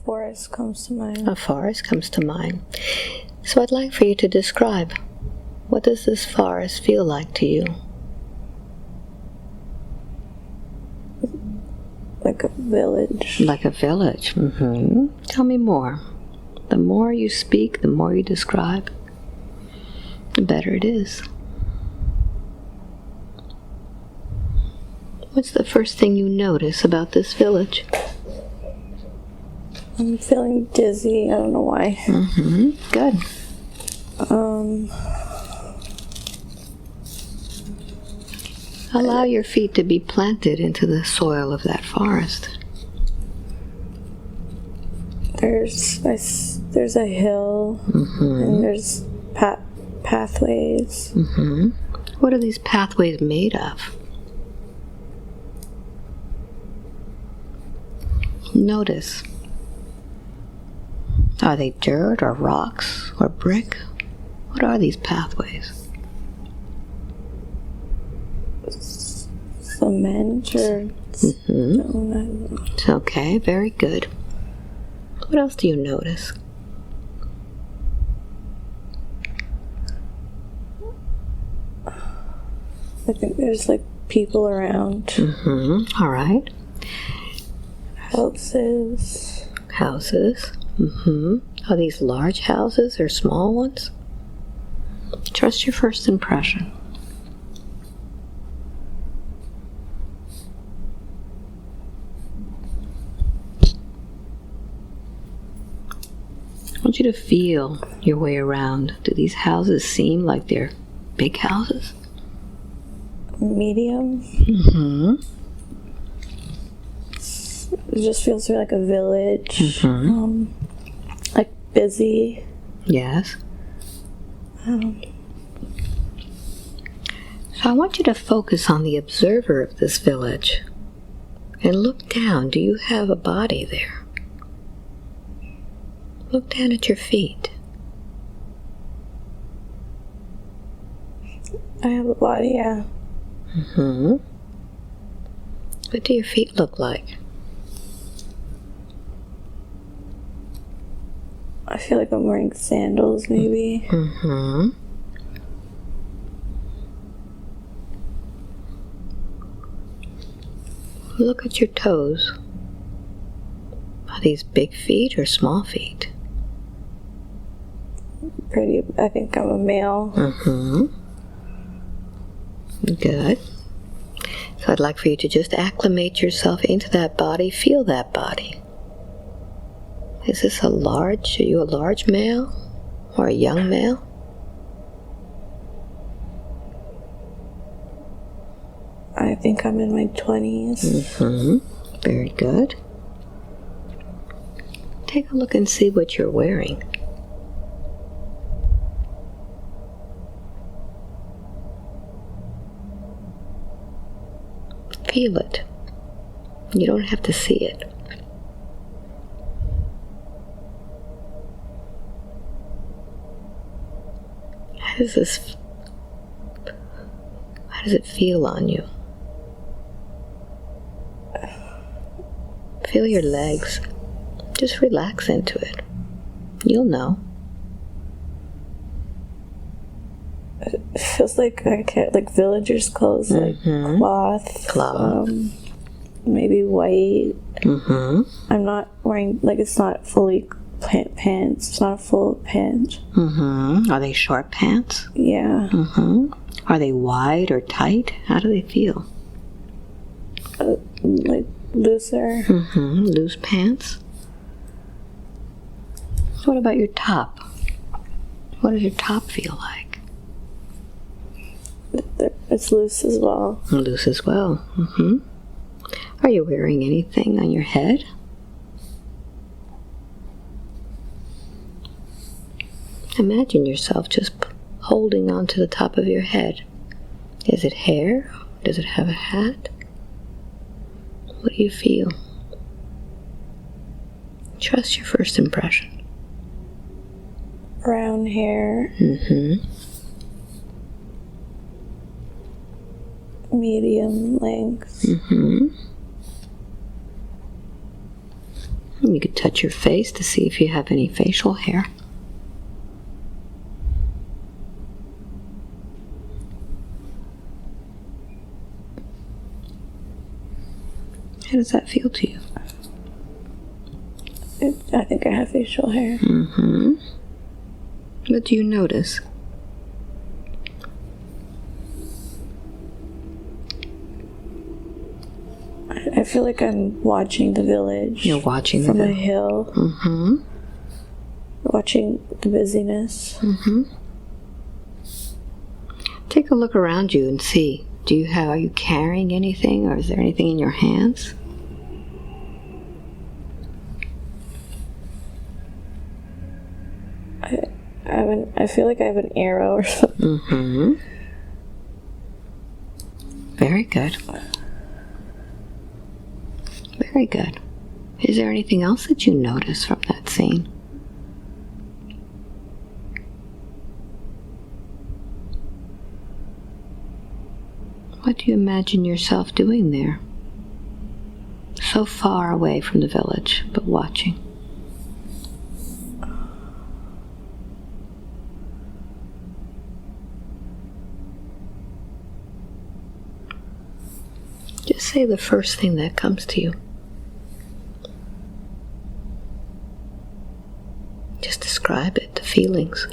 forest comes to mind. A forest comes to mind. So I'd like for you to describe, what does this forest feel like to you? Like a village. Like a village. Tell me more. The more you speak, the more you describe, the better it is. What's the first thing you notice about this village? I'm feeling dizzy. I don't know why. Good. Allow your feet to be planted into the soil of that forest. There's a hill, and there's pathways. What are these pathways made of? Notice. Are they dirt or rocks or brick? What are these pathways? Cement or stone. Okay, very good. What else do you notice? I think there's like people around. All right. Houses. Houses. Are these large houses or small ones? Trust your first impression. I want you to feel your way around. Do these houses seem like they're big houses? Medium. It just feels like a village. Like busy. Yes. So I want you to focus on the observer of this village and look down. Do you have a body there? Look down at your feet. I have a body, yeah. What do your feet look like? I feel like I'm wearing sandals, maybe. Look at your toes. Are these big feet or small feet? I think I'm a male. Good. So I'd like for you to just acclimate yourself into that body. Feel that body. Is this are you a large male or a young male? I think I'm in my 20s. Very good. Take a look and see what you're wearing. Feel it. You don't have to see it. How does it feel on you? Feel your legs. Just relax into it. You'll know. It feels like like villagers' clothes, like cloth. Maybe white. I'm not wearing, like, it's not fully pants. It's not a full pant. Are they short pants? Yeah. Are they wide or tight? How do they feel? Like looser. Loose pants. What about your top? What does your top feel like? It's loose as well. Loose as well. Are you wearing anything on your head? Imagine yourself just holding on to the top of your head. Is it hair? Does it have a hat? What do you feel? Trust your first impression. Brown hair. Medium length. You could touch your face to see if you have any facial hair. How does that feel to you? I think I have facial hair. Mm-hmm. What do you notice? I feel like I'm watching the village. You're watching from a hill. Mm-hmm. Watching the busyness. Mm-hmm. Take a look around you and see. Are you carrying anything, or is there anything in your hands? I feel like I have an arrow or something. Mm-hmm. Very good. Very good. Is there anything else that you notice from that scene? What do you imagine yourself doing there? So far away from the village, but watching. Just say the first thing that comes to you. Just describe it, the feelings.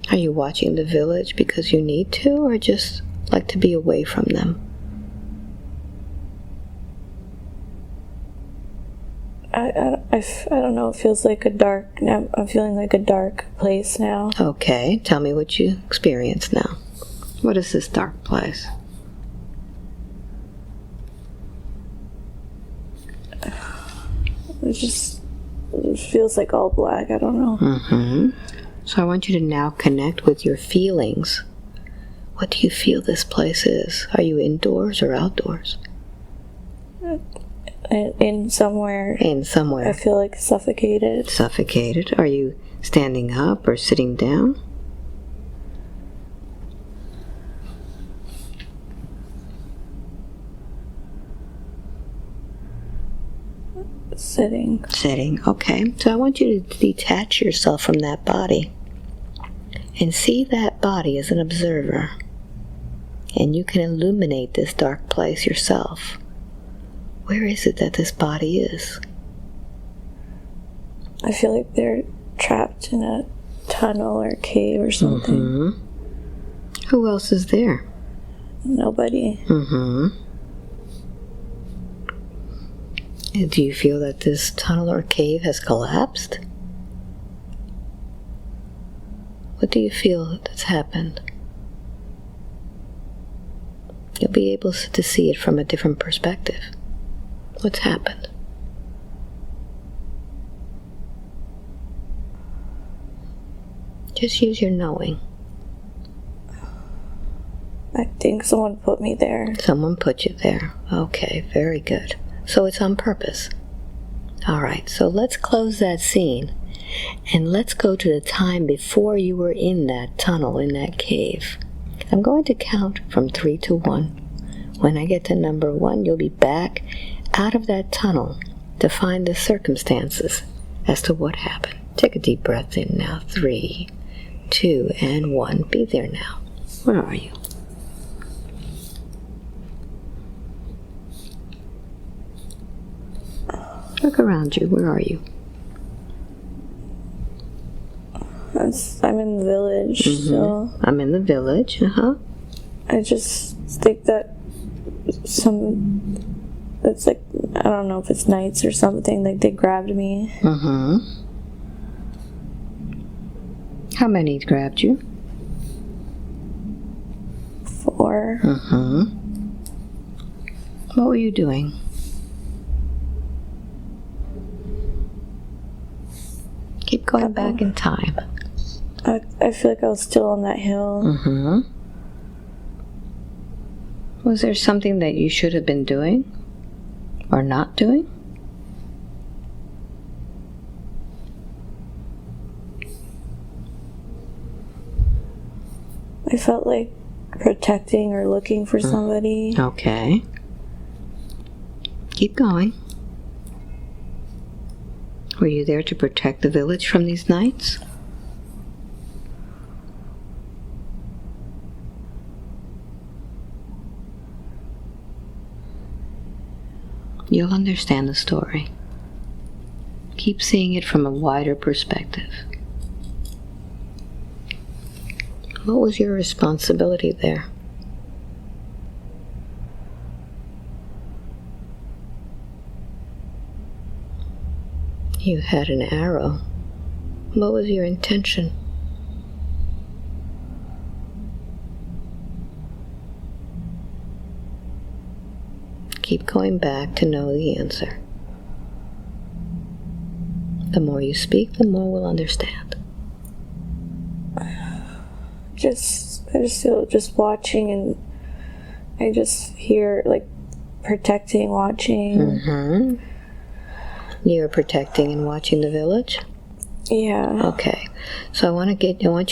Are you watching the village because you need to, or just like to be away from them? I don't know. It feels like I'm feeling like a dark place now. Okay, tell me what you experience now. What is this dark place? It feels like all black. I don't know. Mm-hmm. So I want you to now connect with your feelings. What do you feel this place is? Are you indoors or outdoors? In somewhere. In somewhere. I feel like suffocated. Suffocated. Are you standing up or sitting down? Sitting. Sitting, okay. So I want you to detach yourself from that body and see that body as an observer. And you can illuminate this dark place yourself. Where is it that this body is? I feel like they're trapped in a tunnel or cave or something. Mm-hmm. Who else is there? Nobody. Mm-hmm. And do you feel that this tunnel or cave has collapsed? What do you feel that's happened? You'll be able to see it from a different perspective. What's happened? Just use your knowing. I think someone put me there. Someone put you there. Okay, very good. So it's on purpose. All right, so let's close that scene and let's go to the time before you were in that tunnel, in that cave. I'm going to count from 3 to 1. When I get to number 1, you'll be back out of that tunnel to find the circumstances as to what happened. Take a deep breath in now. 3, 2, and 1. Be there now. Where are you? Look around you. Where are you? I'm in the village, so... I'm in the village, I just think that it's like, I don't know if it's knights or something, like they grabbed me. How many grabbed you? 4. What were you doing? Keep going back in time. I feel like I was still on that hill. Was there something that you should have been doing or not doing? I felt like protecting or looking for somebody. Okay. Keep going. Were you there to protect the village from these knights? You'll understand the story. Keep seeing it from a wider perspective. What was your responsibility there? You had an arrow. What was your intention? Keep going back to know the answer. The more you speak, the more we'll understand. I just feel just watching, and I just hear like protecting, watching. You're protecting and watching the village? Yeah. Okay. So I want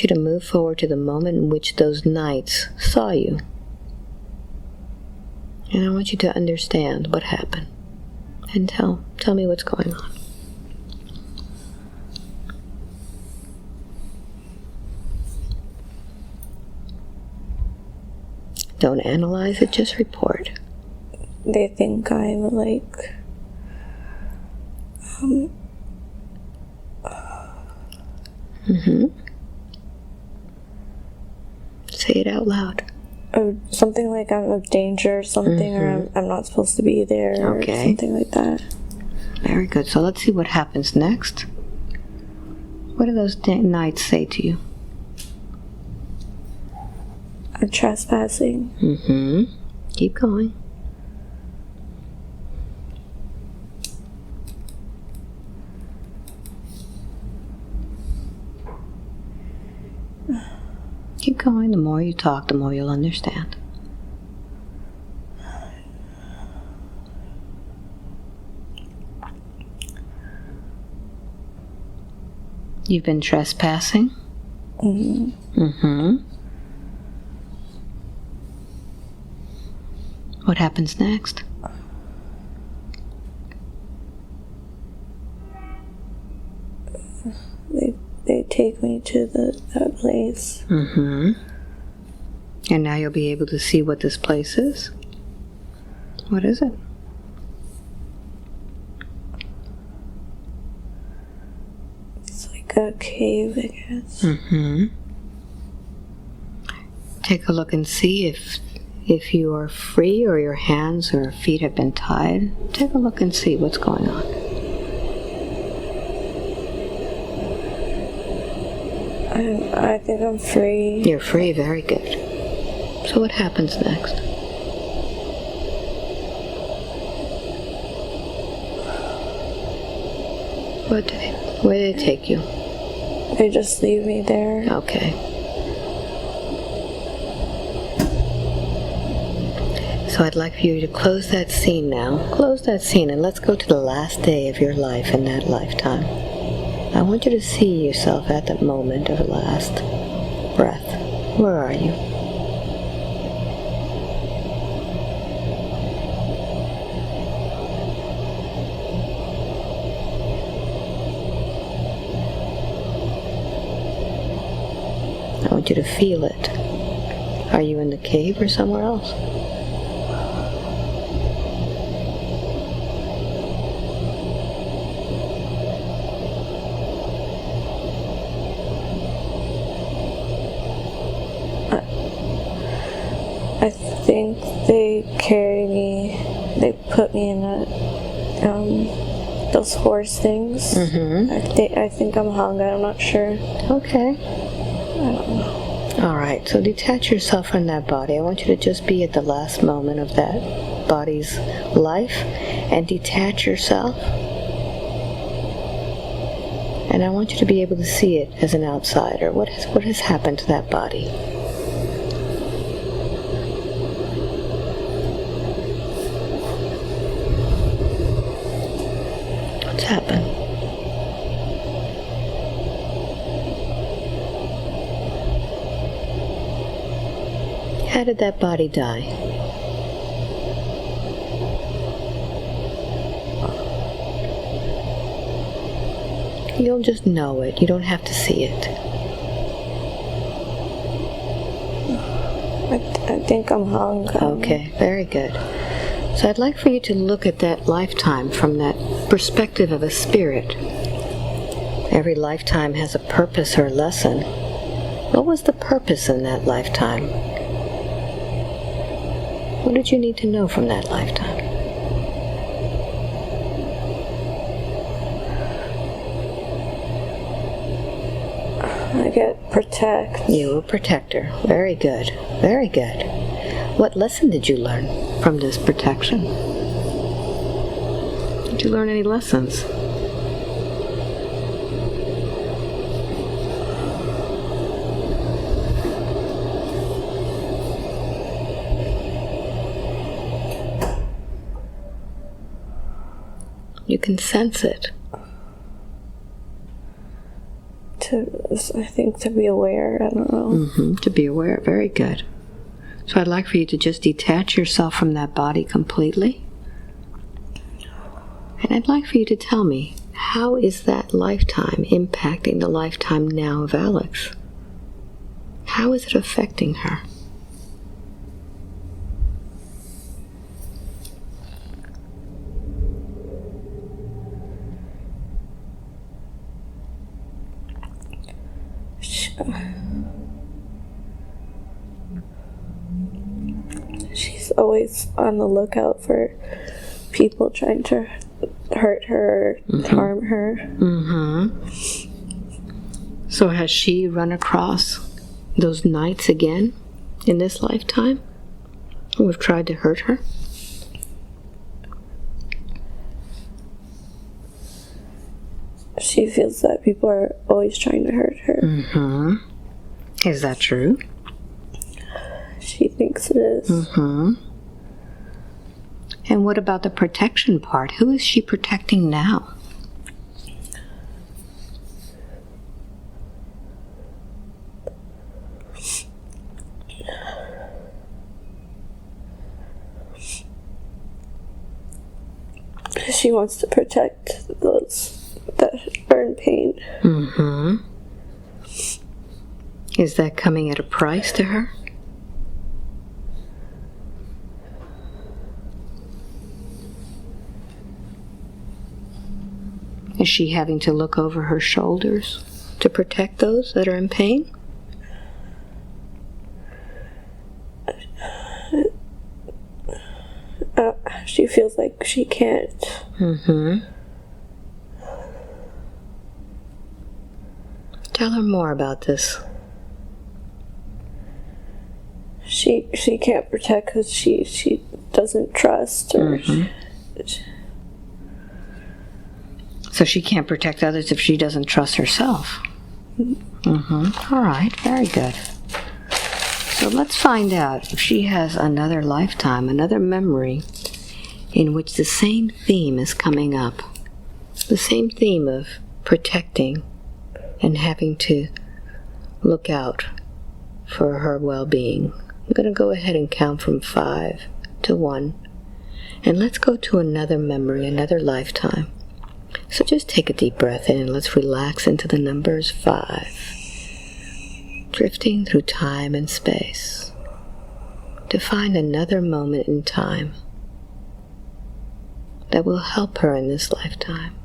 you to move forward to the moment in which those knights saw you. And I want you to understand what happened. And tell me what's going on. Don't analyze it, just report. They think I'm like Say it out loud. something like I'm of danger or something, or I'm not supposed to be there, or something like that. Very good. So let's see what happens next. What do those knights say to you? I'm trespassing. Keep going. Keep going. The more you talk, the more you'll understand. You've been trespassing? What happens next? They take me to that place. And now you'll be able to see what this place is. What is it? It's like a cave, I guess. Take a look and see if you are free or your hands or feet have been tied. Take a look and see what's going on. I think I'm free. You're free, very good. So what happens next? Where did they take you? They just leave me there. Okay. So I'd like for you to close that scene now. Close that scene and let's go to the last day of your life in that lifetime. I want you to see yourself at that moment of the last breath. Where are you? I want you to feel it. Are you in the cave or somewhere else? I think they carry me. They put me in those horse things. I think I'm hung. I'm not sure. Okay. I don't know. All right. So detach yourself from that body. I want you to just be at the last moment of that body's life, and detach yourself. And I want you to be able to see it as an outsider. What has happened to that body? Happen. How did that body die? You'll just know it. You don't have to see it. I think I'm hung. Okay, very good. So I'd like for you to look at that lifetime from that perspective of a spirit. Every lifetime has a purpose or lesson. What was the purpose in that lifetime? What did you need to know from that lifetime? I get protect. You were a protector. Very good. Very good. What lesson did you learn from this protection? Did you learn any lessons? You can sense it. I think to be aware, I don't know. To be aware, very good. So I'd like for you to just detach yourself from that body completely. And I'd like for you to tell me, how is that lifetime impacting the lifetime now of Alex? How is it affecting her? She's always on the lookout for people trying to hurt her, harm her. So has she run across those knights again in this lifetime who have tried to hurt her? She feels that people are always trying to hurt her. Is that true? She thinks it is. And what about the protection part? Who is she protecting now? She wants to protect those that are in pain. Is that coming at a price to her? Is she having to look over her shoulders to protect those that are in pain? She feels like she can't. Tell her more about this. She can't protect because she doesn't trust or So she can't protect others if she doesn't trust herself. All right, very good. So let's find out if she has another lifetime, another memory in which the same theme is coming up. The same theme of protecting and having to look out for her well-being. I'm going to go ahead and count from 5 to 1. And let's go to another memory, another lifetime. So just take a deep breath in and let's relax into the numbers 5. Drifting through time and space to find another moment in time that will help her in this lifetime.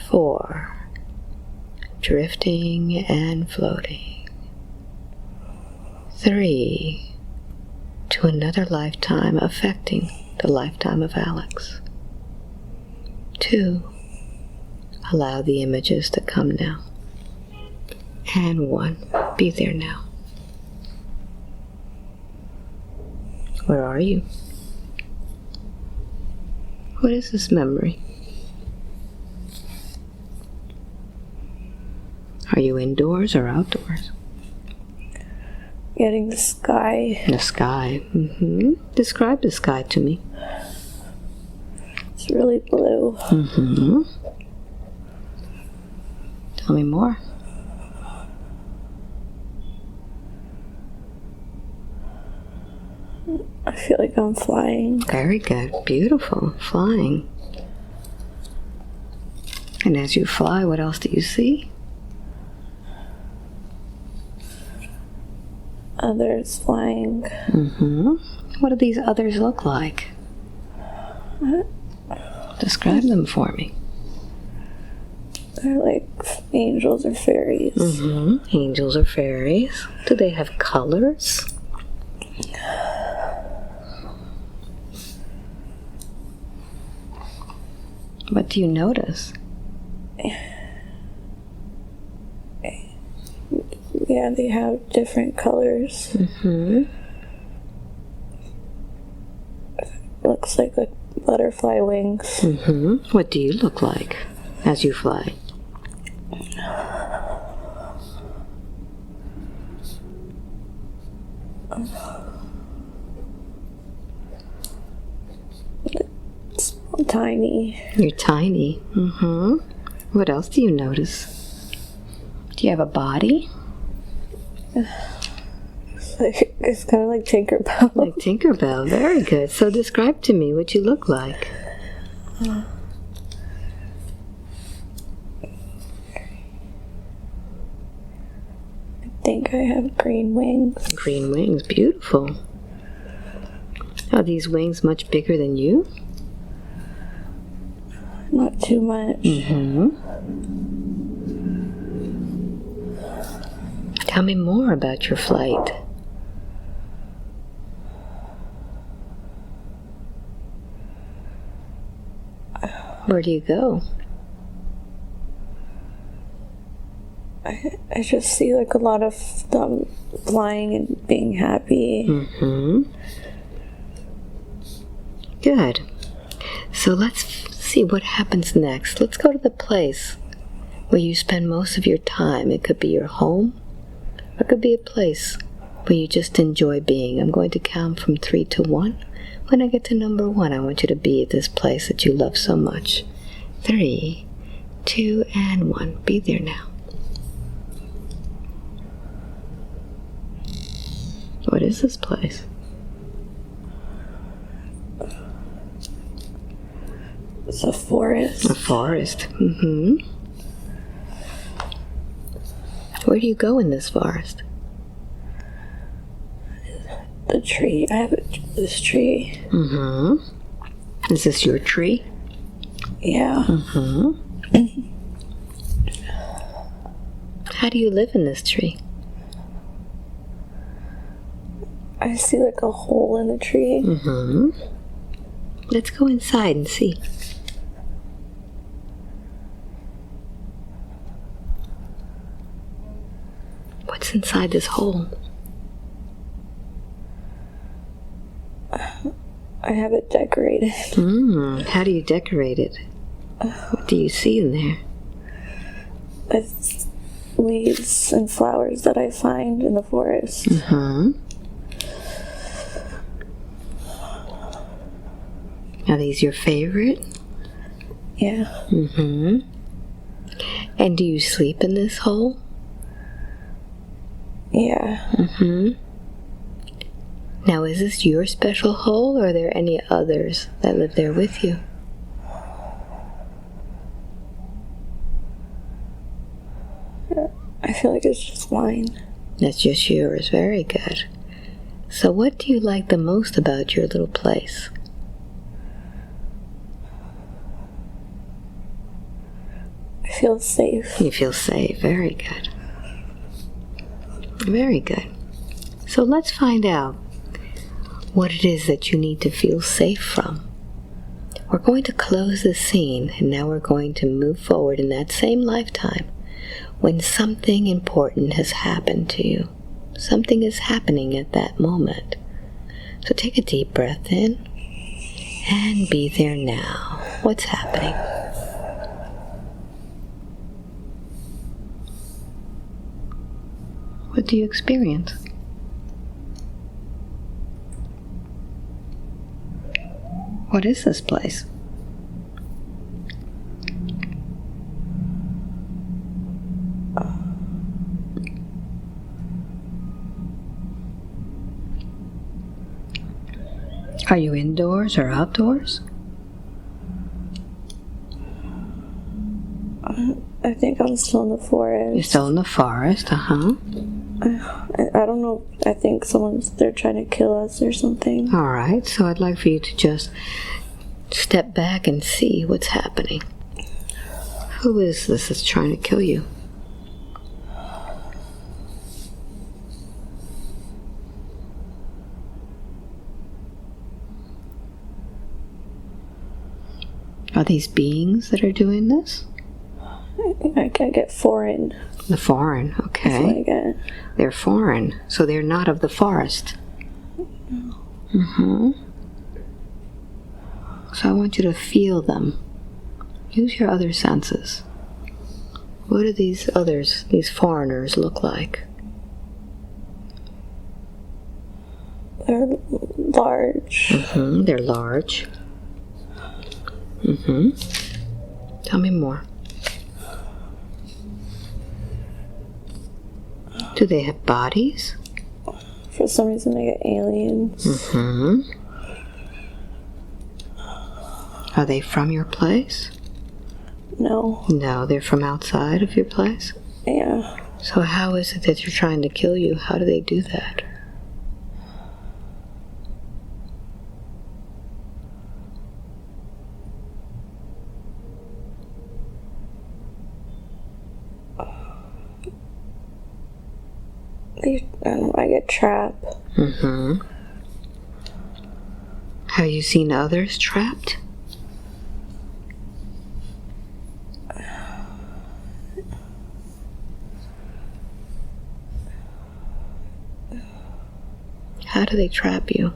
4. Drifting and floating. 3. To another lifetime affecting the lifetime of Alex. 2. Allow the images to come now. And 1. Be there now. Where are you? What is this memory? Are you indoors or outdoors? getting the sky. The sky. Describe the sky to me. It's really blue. Tell me more. I feel like I'm flying. Very good. Beautiful. Flying. And as you fly, what else do you see? Others flying. What do these others look like? Describe them for me. They're like angels or fairies. Angels or fairies. Do they have colors? What do you notice? Yeah, they have different colors. Looks like butterfly wings. What do you look like as you fly? Tiny. You're tiny. What else do you notice? Do you have a body? It's kind of like Tinkerbell. Like Tinkerbell. Very good. So describe to me what you look like. I think I have green wings. Green wings. Beautiful. Are these wings much bigger than you? Not too much. Tell me more about your flight. Where do you go? I just see like a lot of them flying and being happy. Good. So let's see what happens next. Let's go to the place where you spend most of your time. It could be your home, or it could be a place where you just enjoy being. I'm going to count from 3 to 1. When I get to number 1, I want you to be at this place that you love so much. 3, 2, and 1. Be there now. What is this place? It's a forest. A forest. Where do you go in this forest? The tree. I have this tree. Is this your tree? Yeah. How do you live in this tree? I see like a hole in the tree. Let's go inside and see. What's inside this hole? I have it decorated. How do you decorate it? What do you see in there? It's leaves and flowers that I find in the forest. Are these your favorite? Yeah. And do you sleep in this hole? Yeah. Now, is this your special hole, or are there any others that live there with you? I feel like it's just mine. That's just yours. Very good. So what do you like the most about your little place? I feel safe. You feel safe. Very good. Very good. So let's find out what it is that you need to feel safe from. We're going to close the scene, and now we're going to move forward in that same lifetime when something important has happened to you. Something is happening at that moment. So take a deep breath in and be there now. What's happening? What do you experience? What is this place? Are you indoors or outdoors? I think I'm still in the forest. You're still in the forest, I don't know. I think they're trying to kill us or something. All right, so I'd like for you to just step back and see what's happening. Who is this that's trying to kill you? Are these beings that are doing this? I get foreign. The foreign, okay. That's what I get. They're foreign, so they're not of the forest. Mm-hmm. So I want you to feel them. Use your other senses. What do these others, these foreigners, look like? They're large. Mm-hmm. They're large. Mm-hmm. Tell me more. Do they have bodies? For some reason, I get aliens. Mm-hmm. Are they from your place? No. No, they're from outside of your place? Yeah. So how is it that you're trying to kill you? How do they do that? I get trapped. Mm-hmm. Have you seen others trapped? How do they trap you?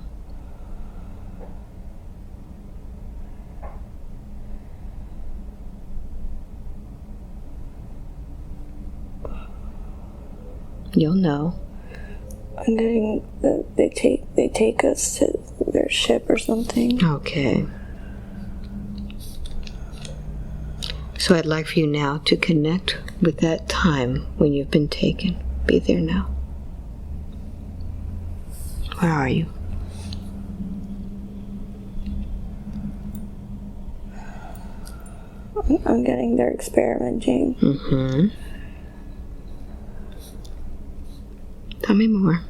You'll know. I'm getting they take us to their ship or something. Okay. So I'd like for you now to connect with that time when you've been taken. Be there now. Where are you? I'm getting they're experimenting. Mm-hmm. Tell me more.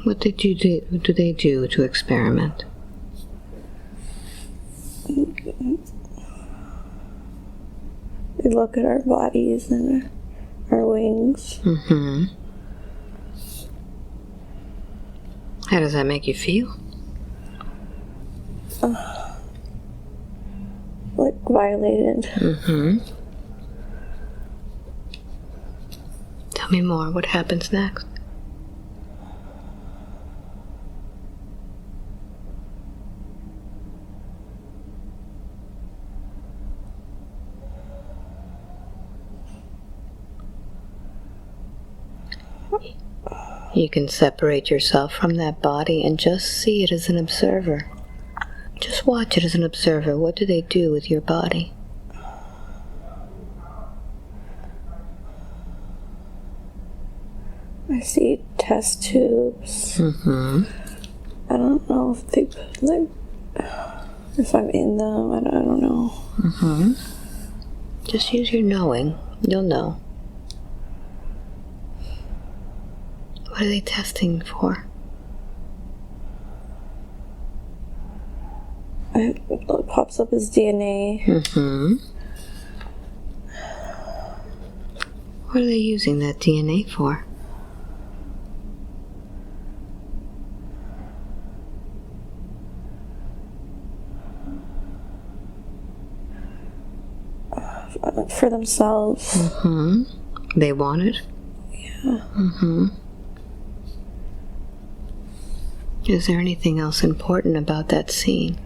What do they do to experiment? They look at our bodies and our wings. Mm-hmm. How does that make you feel? Like violated. Mm-hmm. Tell me more. What happens next? You can separate yourself from that body and just see it as an observer. Just watch it as an observer. What do they do with your body? I see test tubes. Mm-hmm. I don't know if they if I'm in them. I don't know. Mm-hmm. Just use your knowing. You'll know. What are they testing for? It pops up as DNA. Mm-hmm. What are they using that DNA for? For themselves. Mm-hmm. They want it? Yeah. Mm-hmm. Is there anything else important about that scene?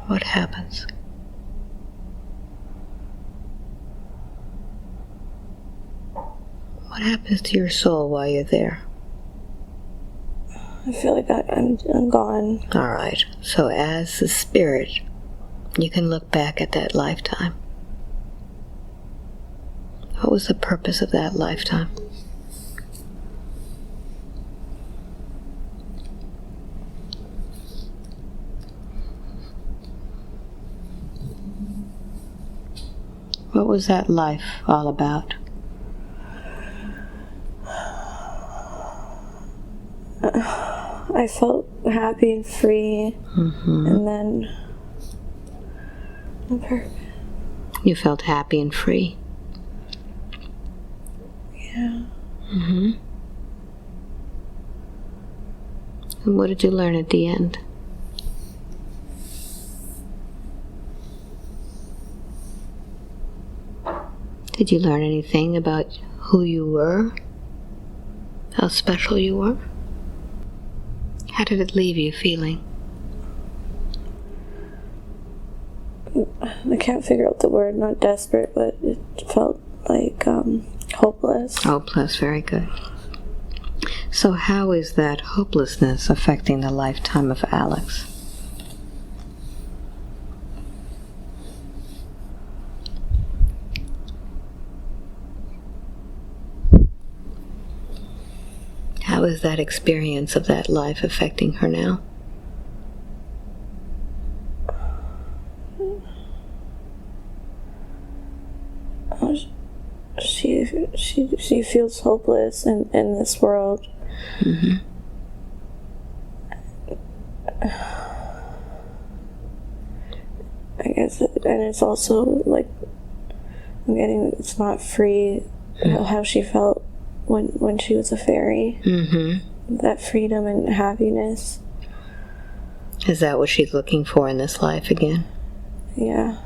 What happens? What happens to your soul while you're there? I feel like I'm gone. All right. So as the spirit, you can look back at that lifetime. What was the purpose of that lifetime? What was that life all about? I felt happy and free, and then you felt happy and free. Yeah. And what did you learn at the end? Did you learn anything about who you were? How special you were? How did it leave you feeling? I can't figure out the word, not desperate, but it felt like hopeless. Hopeless, very good. So how is that hopelessness affecting the lifetime of Alex? How is that experience of that life affecting her now? She feels hopeless in this world. I guess, and it's also like it's not free. How she felt when she was a fairy. That freedom and happiness. Is that what she's looking for in this life again? Yeah.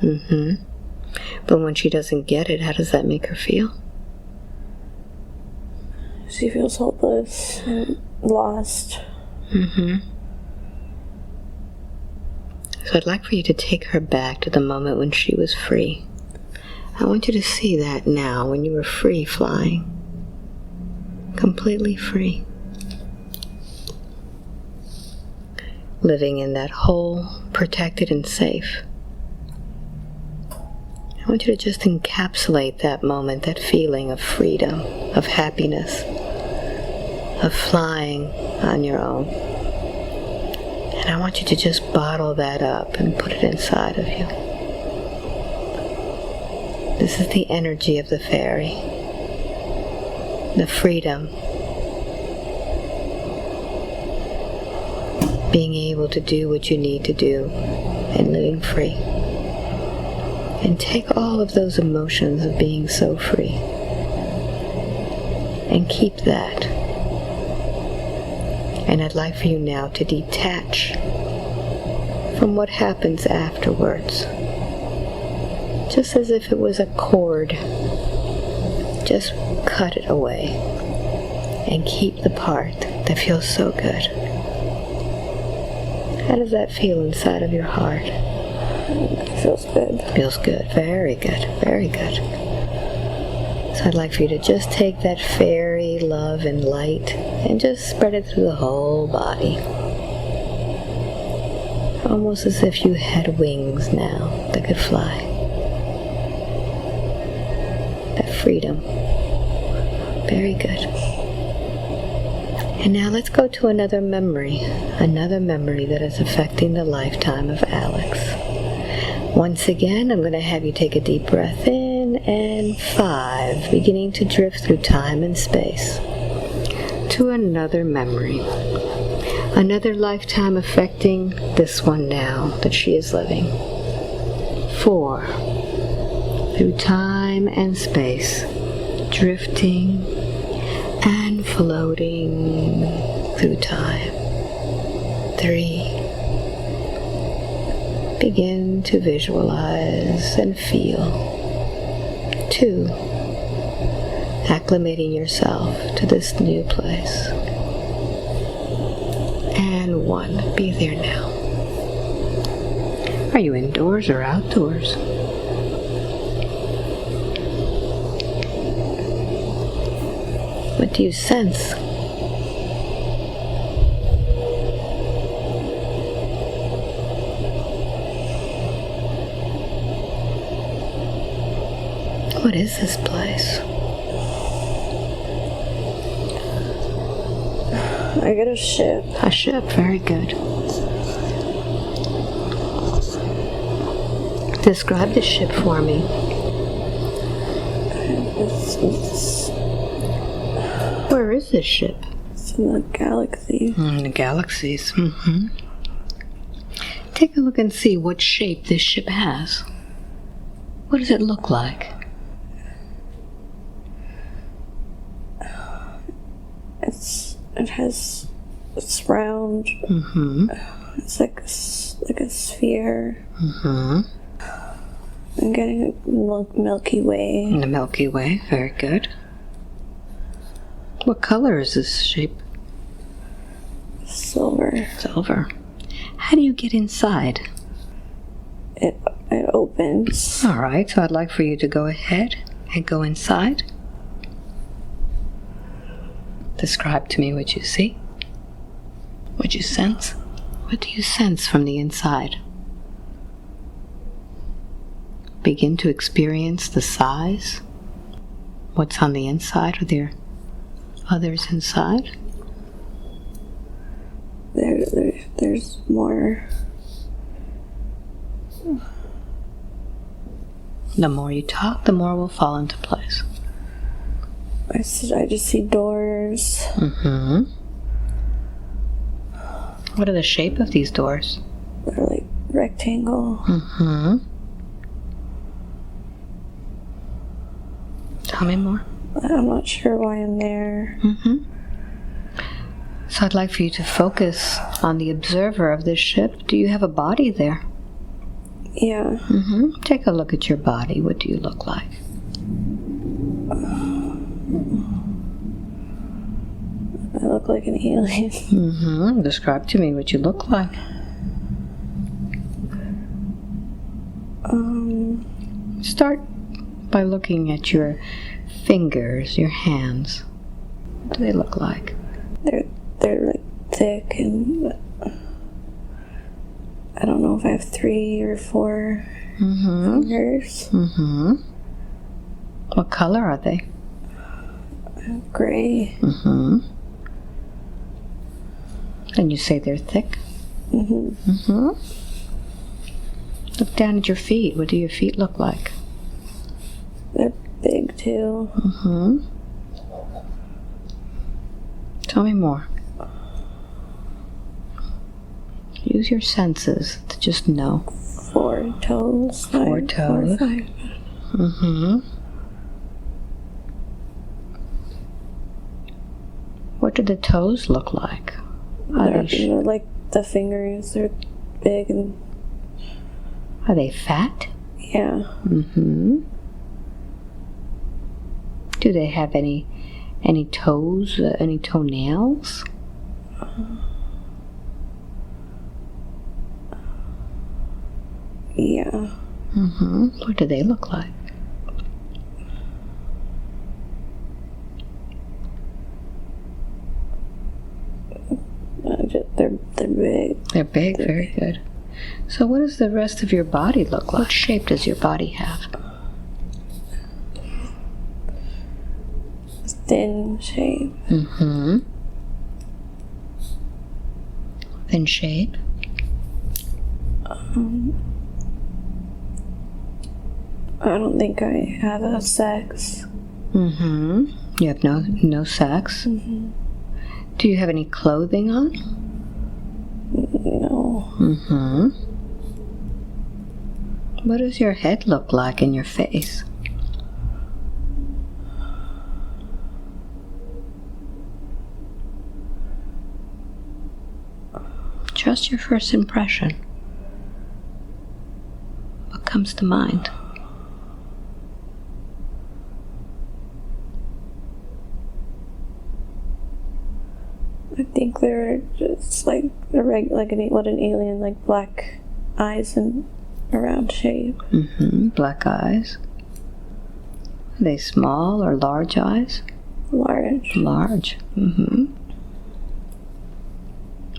But when she doesn't get it, how does that make her feel? She feels hopeless and lost. So I'd like for you to take her back to the moment when she was free. I want you to see that now, when you were free flying. Completely free. Living in that hole, protected and safe. I want you to just encapsulate that moment, that feeling of freedom, of happiness, of flying on your own. And I want you to just bottle that up and put it inside of you. This is the energy of the fairy, the freedom, being able to do what you need to do and living free. And take all of those emotions of being so free and keep that. And I'd like for you now to detach from what happens afterwards. Just as if it was a cord. Just cut it away and keep the part that feels so good. How does that feel inside of your heart? It feels good. Feels good. Very good. Very good. So I'd like for you to just take that fairy love and light and just spread it through the whole body. Almost as if you had wings now that could fly. That freedom. Very good. And now let's go to another memory that is affecting the lifetime of Alex. Once again, I'm going to have you take a deep breath in, and 5, beginning to drift through time and space to another memory. Another lifetime affecting this one now that she is living. 4, through time and space, drifting and floating through time. 3, begin to visualize and feel. 2, acclimating yourself to this new place. And 1, be there now. Are you indoors or outdoors? What do you sense? What is this place? I get a ship. A ship, very good. Describe the ship for me. Where is this ship? It's in the galaxy. In the galaxies. Take a look and see what shape this ship has. What does it look like? It's round. It's like a sphere. I'm getting a Milky Way. The Milky Way, very good. What color is this shape? Silver. Silver. How do you get inside? It opens. All right, so I'd like for you to go ahead and go inside. Describe to me what you see, what you sense. What do you sense from the inside? Begin to experience the size. What's on the inside? Are there others inside? There's more. The more you talk, the more will fall into place. I just see doors. What are the shape of these doors? They're like rectangle. Tell me more. I'm not sure why I'm there. So I'd like for you to focus on the observer of this ship. Do you have a body there? Yeah. Take a look at your body. What do you look like? I look like an alien. Describe to me what you look like. Start by looking at your fingers, your hands. What do they look like? They're like thick, and I don't know if I have 3 or 4 fingers. What color are they? Gray. And you say they're thick? Look down at your feet. What do your feet look like? They're big too. Tell me more. Use your senses to just know. 4 toes. 4 toes. 4 or 5. What do the toes look like? They're like the fingers. They're big and. Are they fat? Yeah. Do they have any toes? Any toenails? Yeah. What do they look like? They're big. They're big, very good. So what does the rest of your body look like? What shape does your body have? Thin shape. Thin shape? I don't think I have a sex. You have no sex? Do you have any clothing on? No. What does your head look like in your face? Just your first impression. What comes to mind? I think they're just like what an alien, like black eyes and a round shape. Black eyes. Are they small or large eyes? Large. Large.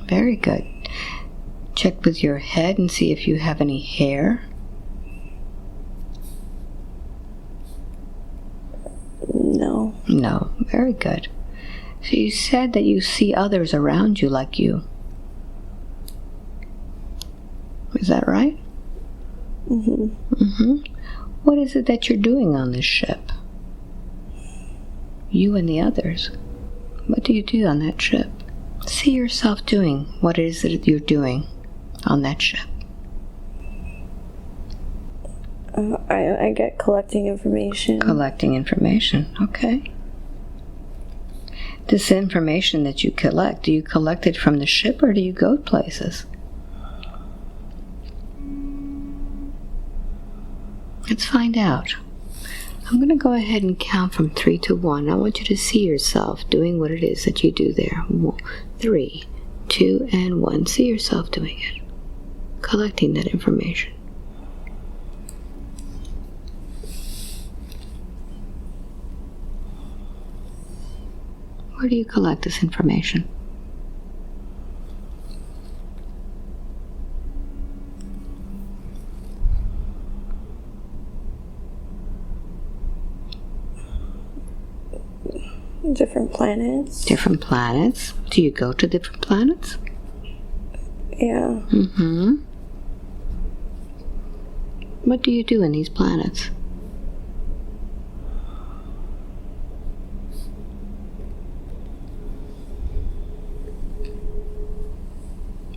Very good. Check with your head and see if you have any hair. No. No. Very good. So you said that you see others around you like you. Is that right? What What is it that you're doing on this ship? you and the others. What do you do on that ship? See yourself doing what it is that you're doing on that ship. I get collecting information. Collecting information, okay. This information that you collect, do you collect it from the ship or do you go places? Let's find out. I'm going to go ahead and count from 3 to 1. I want you to see yourself doing what it is that you do there. 3, 2, and 1. See yourself doing it. Collecting that information. Where do you collect this information? Different planets. Different planets. Do you go to different planets? Yeah. Mm-hmm. What do you do in these planets?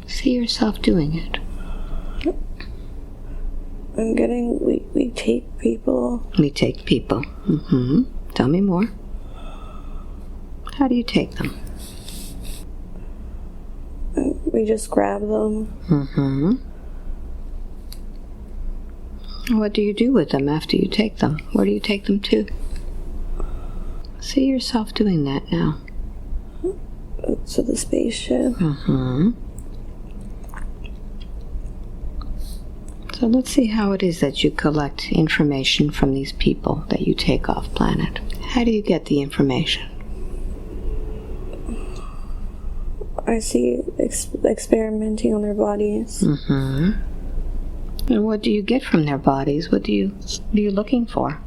See yourself doing it. We take people. We take people. Mm-hmm. Tell me more. How do you take them? We just grab them. Mm-hmm. What do you do with them after you take them? Where do you take them to? See yourself doing that now. To the spaceship. Mm-hmm. So let's see how it is that you collect information from these people that you take off planet. How do you get the information? I see experimenting on their bodies. Mm-hmm. And what do you get from their bodies? What are you looking for?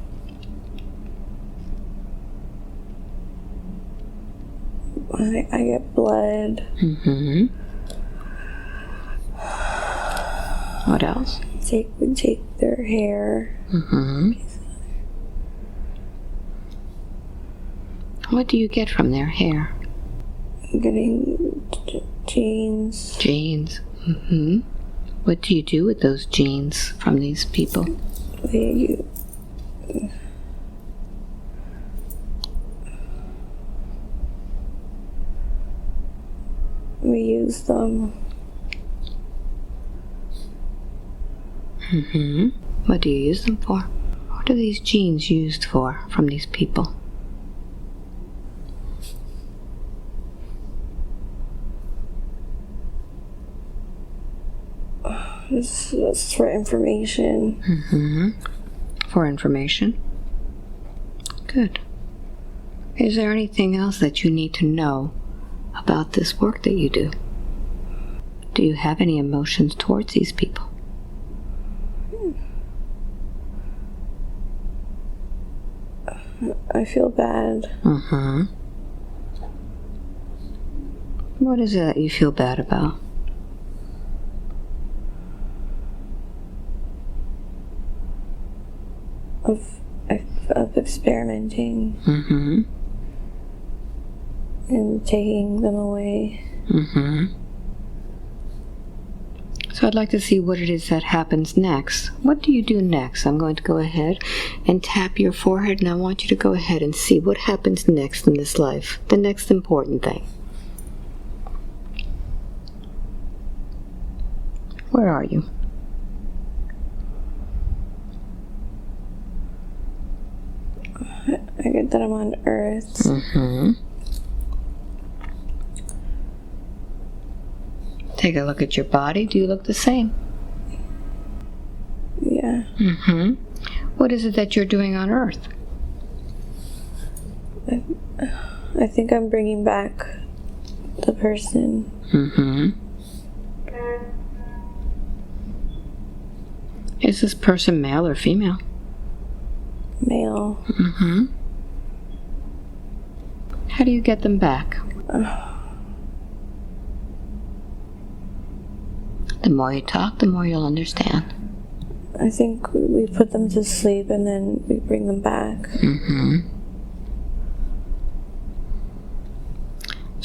I get blood. Mm-hmm. What else? We take their hair. Mm-hmm. What do you get from their hair? Getting genes. Genes. Mm-hmm. What do you do with those genes from these people? We use them. Mm-hmm. What do you use them for? What are these genes used for from these people? This is for information. Mm-hmm. For information? Good. Is there anything else that you need to know about this work that you do? Do you have any emotions towards these people? I feel bad. Mm-hmm. What is it that you feel bad about? Of experimenting. Mm-hmm. And taking them away. Mm-hmm. So I'd like to see what it is that happens next. What do you do next? I'm going to go ahead and tap your forehead, and I want you to go ahead and see what happens next in this life. The next important thing. Where are you? I get that I'm on Earth. Mm-hmm. Take a look at your body. Do you look the same? Yeah. Mm-hmm. What is it that you're doing on Earth? I think I'm bringing back the person. Mm-hmm. Is this person male or female? Male. Mm-hmm. How do you get them back? The more you talk, the more you'll understand. I think we put them to sleep and then we bring them back. Mm-hmm.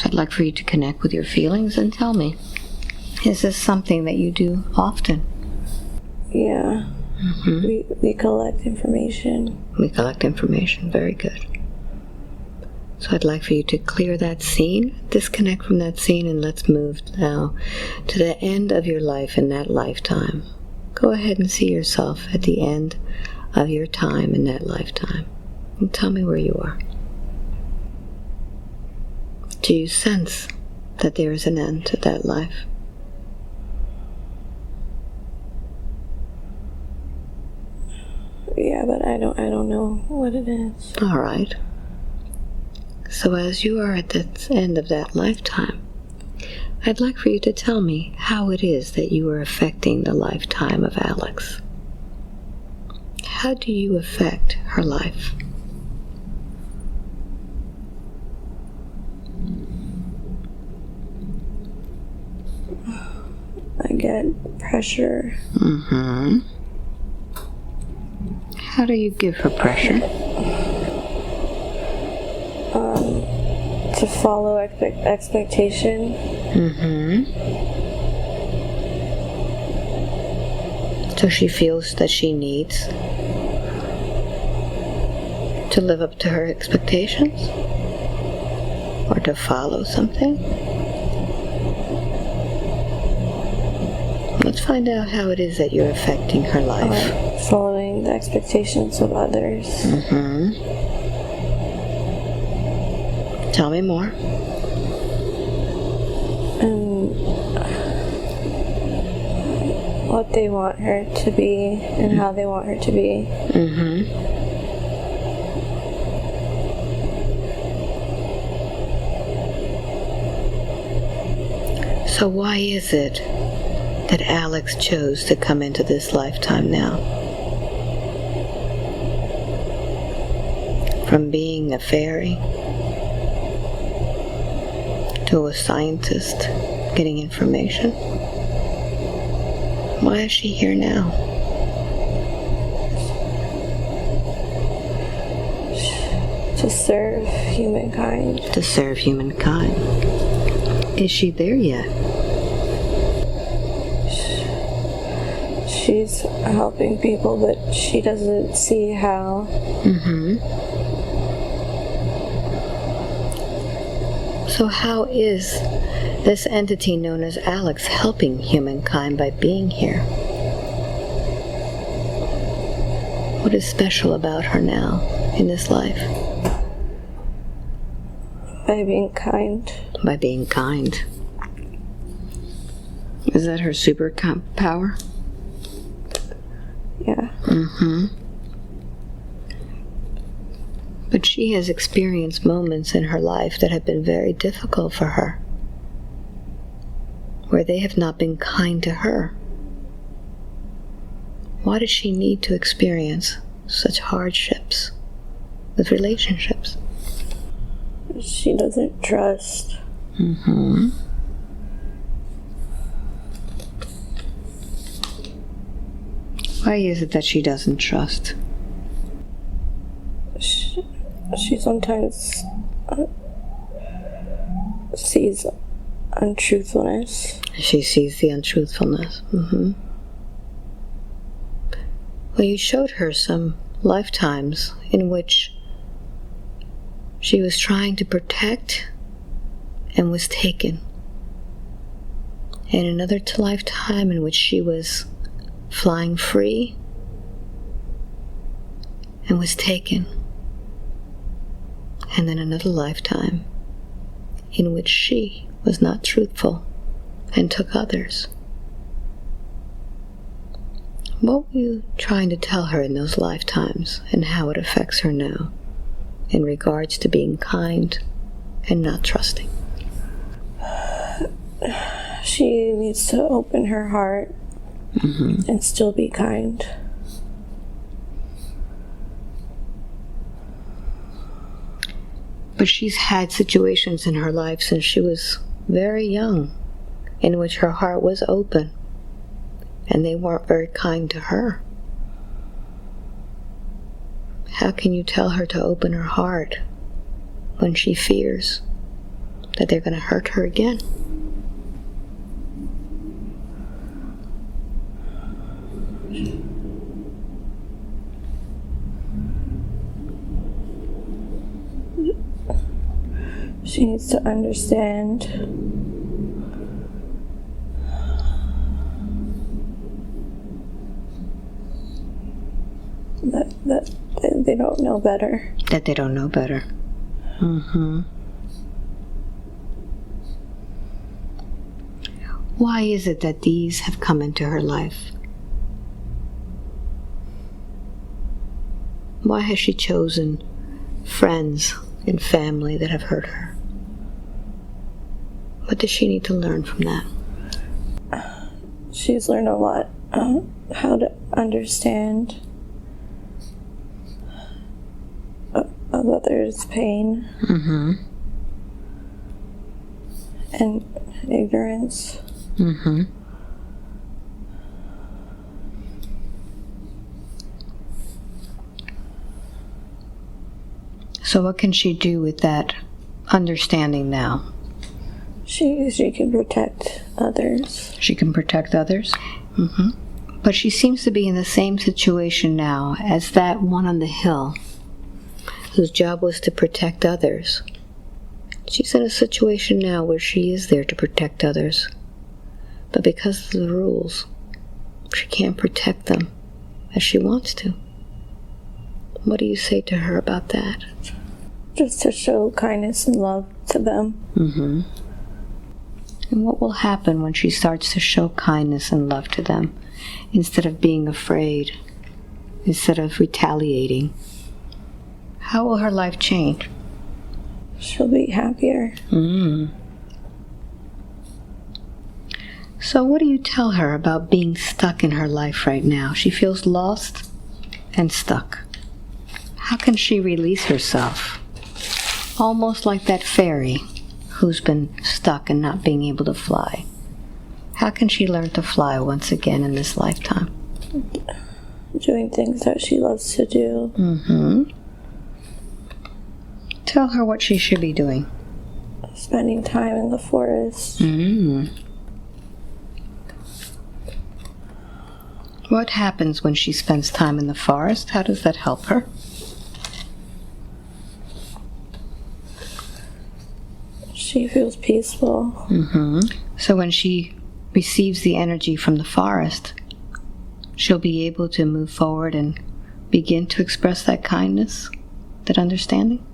I'd like for you to connect with your feelings and tell me, is this something that you do often? Yeah. We collect information. We collect information. Very good. So I'd like for you to clear that scene, disconnect from that scene, and let's move now to the end of your life in that lifetime. Go ahead and see yourself at the end of your time in that lifetime. And tell me where you are. Do you sense that there is an end to that life? Yeah, but I don't know what it is. All right. So as you are at the end of that lifetime, I'd like for you to tell me how it is that you are affecting the lifetime of Alex. How do you affect her life? I get pressure. How do you give her pressure? To follow expectation. So she feels that she needs to live up to her expectations? Or to follow something? Let's find out how it is that you're affecting her life. Following the expectations of others. Tell me more. And what they want her to be and how they want her to be. So why is it that Alex chose to come into this lifetime now? From being a fairy to a scientist getting information. Why is she here now? To serve humankind. To serve humankind. Is she there yet? She's helping people, but she doesn't see how. So how is this entity known as Alex helping humankind by being here? What is special about her now in this life? By being kind. By being kind. Is that her superpower? Yeah. But she has experienced moments in her life that have been very difficult for her, where they have not been kind to her. Why does she need to experience such hardships with relationships? She doesn't trust. Why is it that she doesn't trust? She sometimes sees untruthfulness. She sees the untruthfulness. Well, you showed her some lifetimes in which she was trying to protect and was taken. And another lifetime in which she was flying free and was taken. And then another lifetime in which she was not truthful and took others. What were you trying to tell her in those lifetimes and how it affects her now in regards to being kind and not trusting? She needs to open her heart and still be kind. But she's had situations in her life since she was very young in which her heart was open and they weren't very kind to her. How can you tell her to open her heart when she fears that they're going to hurt her again. She needs to understand that they don't know better. That they don't know better. Mm-hmm. Why is it that these have come into her life? Why has she chosen friends and family that have hurt her? What does she need to learn from that? She's learned a lot how to understand of others' pain and ignorance. So what can she do with that understanding now? She can protect others. She can protect others? But she seems to be in the same situation now as that one on the hill whose job was to protect others. She's in a situation now where she is there to protect others. But because of the rules, she can't protect them as she wants to. What do you say to her about that? Just to show kindness and love to them. And what will happen when she starts to show kindness and love to them instead of being afraid, instead of retaliating? How will her life change? She'll be happier. So what do you tell her about being stuck in her life right now? She feels lost and stuck. How can she release herself? Almost like that fairy who's been stuck and not being able to fly. How can she learn to fly once again in this lifetime? Doing things that she loves to do. Tell her what she should be doing. Spending time in the forest. What happens when she spends time in the forest? How does that help her? She feels peaceful. So when she receives the energy from the forest, she'll be able to move forward and begin to express that kindness, that understanding.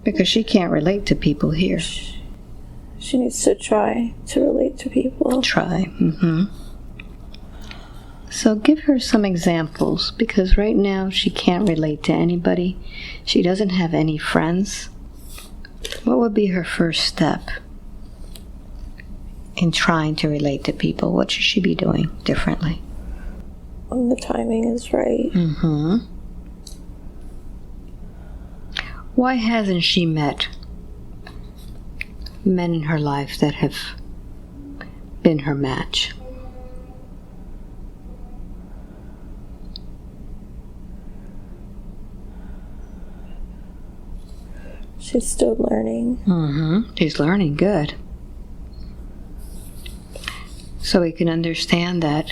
Because she can't relate to people here. She needs to try to relate to people. Try. So give her some examples, because right now she can't relate to anybody. She doesn't have any friends. What would be her first step in trying to relate to people? What should she be doing differently? When the timing is right. Why hasn't she met men in her life that have been her match? She's still learning. She's learning, good. So we can understand that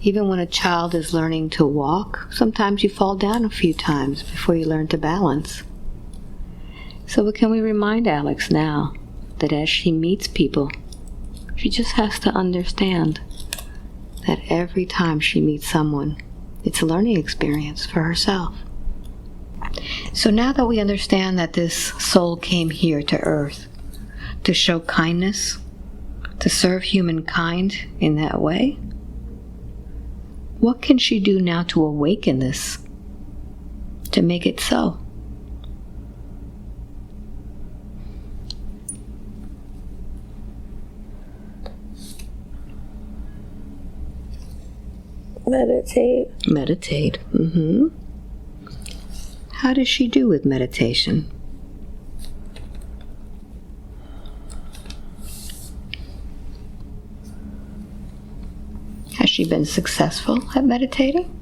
even when a child is learning to walk, sometimes you fall down a few times before you learn to balance. So what can we remind Alex now? That as she meets people, she just has to understand that every time she meets someone, it's a learning experience for herself. So now that we understand that this soul came here to earth to show kindness, to serve humankind in that way, what can she do now to awaken this, to make it so? Meditate. Meditate. How does she do with meditation? Has she been successful at meditating?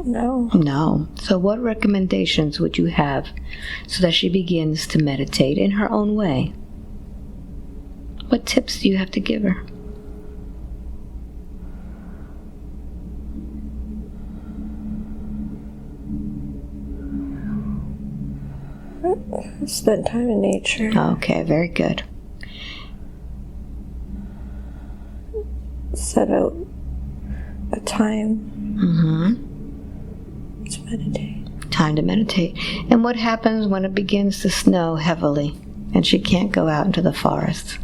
No. No. So what recommendations would you have so that she begins to meditate in her own way? What tips do you have to give her? Spend time in nature. Okay, very good. Set out a time to meditate. Time to meditate. And what happens when it begins to snow heavily and she can't go out into the forest?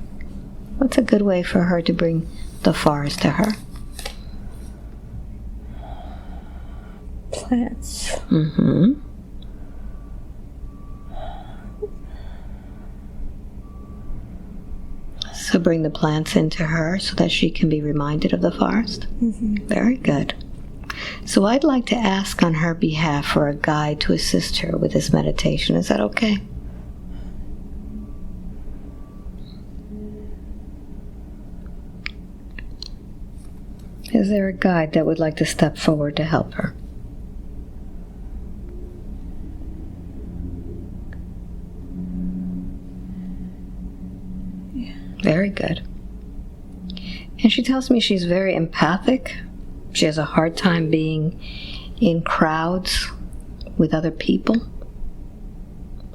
What's a good way for her to bring the forest to her? Plants. So bring the plants into her so that she can be reminded of the forest? Very good. So I'd like to ask on her behalf for a guide to assist her with this meditation. Is that okay? Is there a guide that would like to step forward to help her? Very good. And she tells me she's very empathic. She has a hard time being in crowds with other people.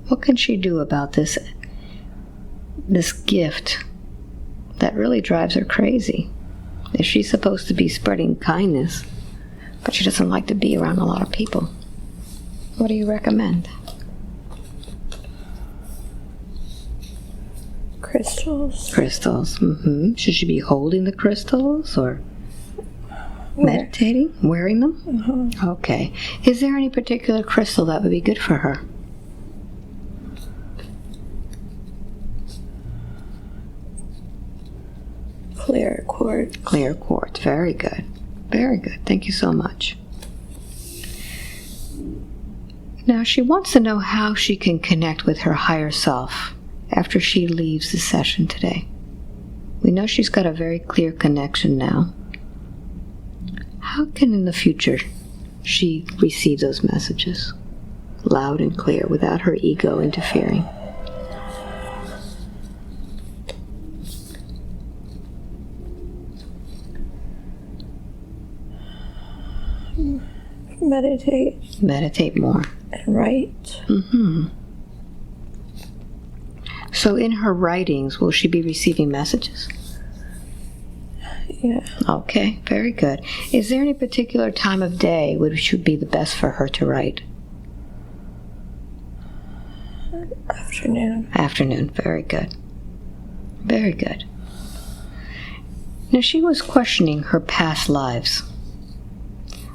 What can she do about this gift that really drives her crazy? Is she supposed to be spreading kindness, but she doesn't like to be around a lot of people? What do you recommend? Crystals. Crystals. Should she be holding the crystals or meditating? Wearing them? Okay. Is there any particular crystal that would be good for her? Clear quartz. Clear quartz. Very good. Very good. Thank you so much. Now she wants to know how she can connect with her higher self after she leaves the session today. We know she's got a very clear connection now. How can in the future she receive those messages loud and clear without her ego interfering? Meditate. Meditate more. And write. So in her writings, will she be receiving messages? Yeah. Okay, very good. Is there any particular time of day which would be the best for her to write? Afternoon. Afternoon, very good. Very good. Now she was questioning her past lives.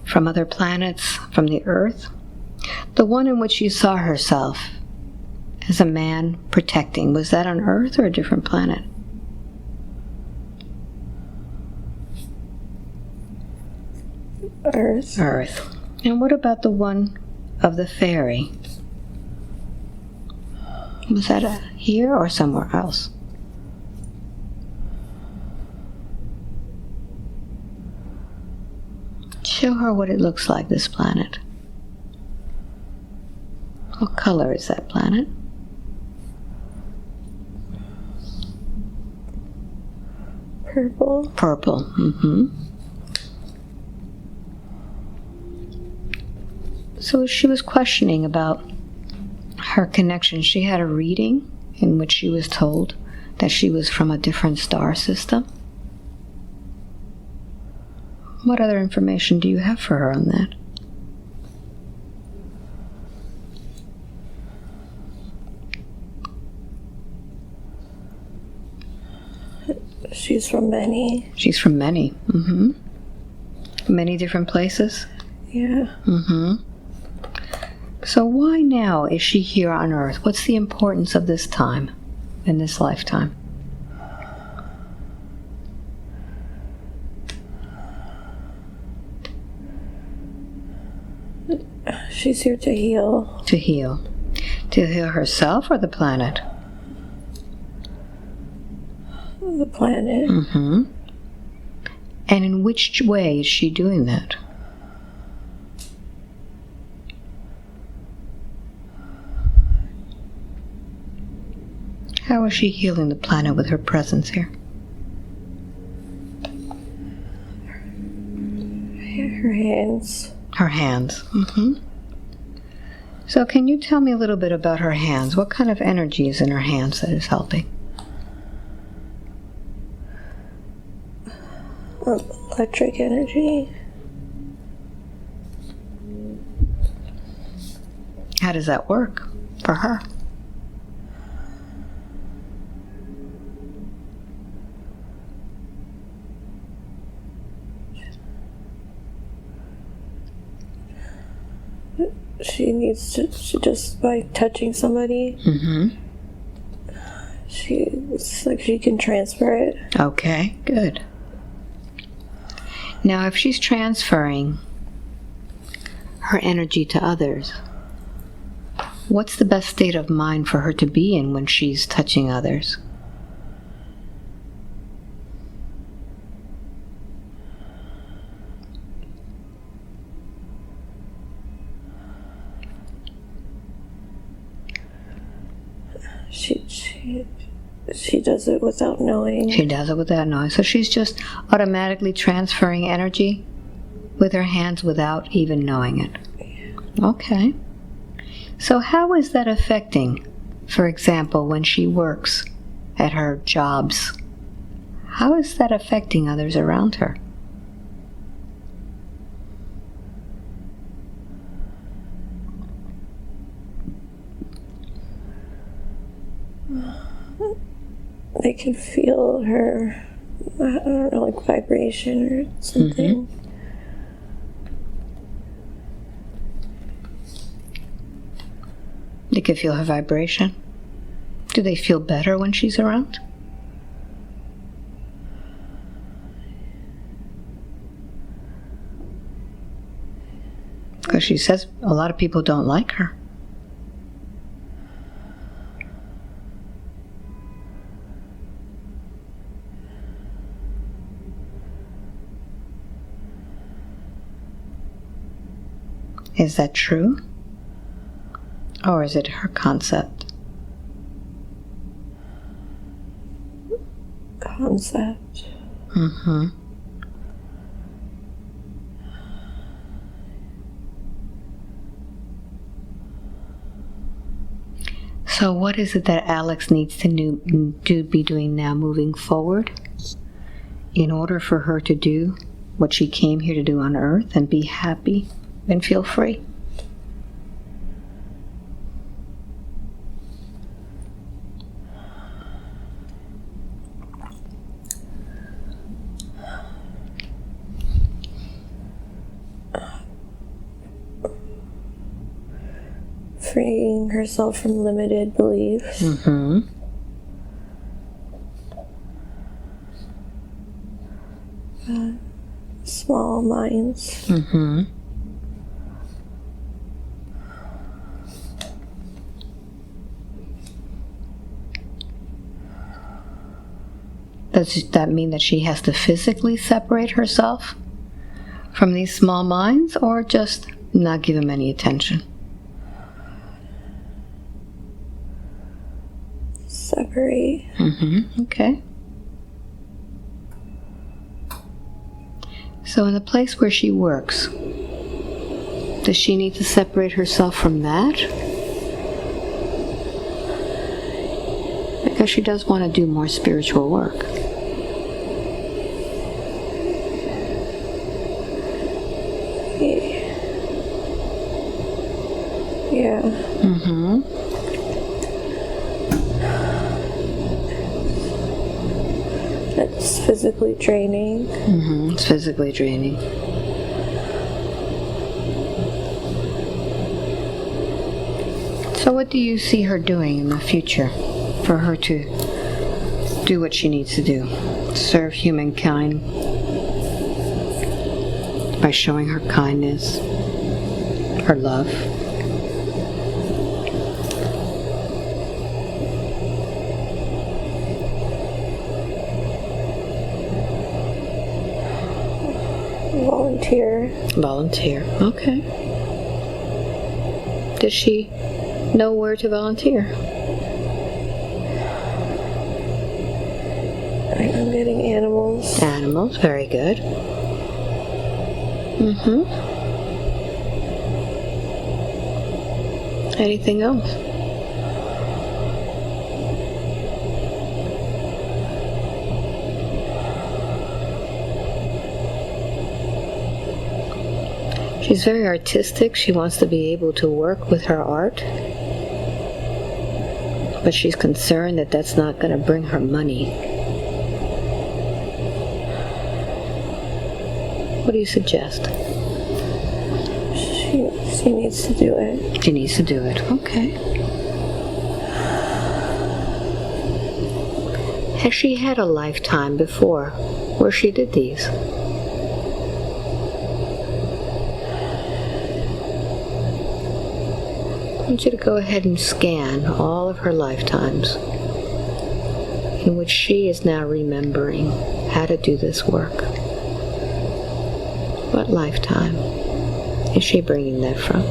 From other planets, from the Earth. The one in which you saw herself as a man protecting, was that on Earth or a different planet? Earth. Earth. And what about the one of the fairy? Was that here or somewhere else? Show her what it looks like, this planet. What color is that planet? Purple. Purple. So she was questioning about her connection. She had a reading in which she was told that she was from a different star system. What other information do you have for her on that? She's from many. She's from many. Many different places? Yeah. So why now is she here on Earth? What's the importance of this time, in this lifetime? She's here to heal. To heal. To heal herself or the planet? The planet. And in which way is she doing that? How is she healing the planet with her presence here? Her hands. Her hands. So can you tell me a little bit about her hands? What kind of energy is in her hands that is helping? Electric energy. How does that work for her? She needs to, just by touching somebody, it's like she can transfer it. Okay, good. Now, if she's transferring her energy to others, what's the best state of mind for her to be in when she's touching others? She does it without knowing. She does it without knowing. So she's just automatically transferring energy with her hands without even knowing it. Okay. So how is that affecting, for example, when she works at her jobs? How is that affecting others around her? They can feel her, I don't know, like vibration or something. They can feel her vibration. Do they feel better when she's around? Because she says a lot of people don't like her. Is that true? Or is it her concept? Concept. So what is it that Alex needs to be doing now moving forward in order for her to do what she came here to do on Earth and be happy and feel free? Freeing herself from limited beliefs. Small minds. Does that mean that she has to physically separate herself from these small minds, or just not give them any attention? Separate. Okay. So in the place where she works, does she need to separate herself from that? Because she does want to do more spiritual work. Yeah. It's physically draining. It's physically draining. So what do you see her doing in the future for her to do what she needs to do? Serve humankind by showing her kindness, her love. Volunteer. Okay. Does she know where to volunteer? I'm getting animals. Animals, very good. Anything else? She's very artistic. She wants to be able to work with her art. But she's concerned that that's not going to bring her money. What do you suggest? She needs to do it. She needs to do it. Okay. Has she had a lifetime before where she did these? I want you to go ahead and scan all of her lifetimes in which she is now remembering how to do this work. What lifetime is she bringing that from?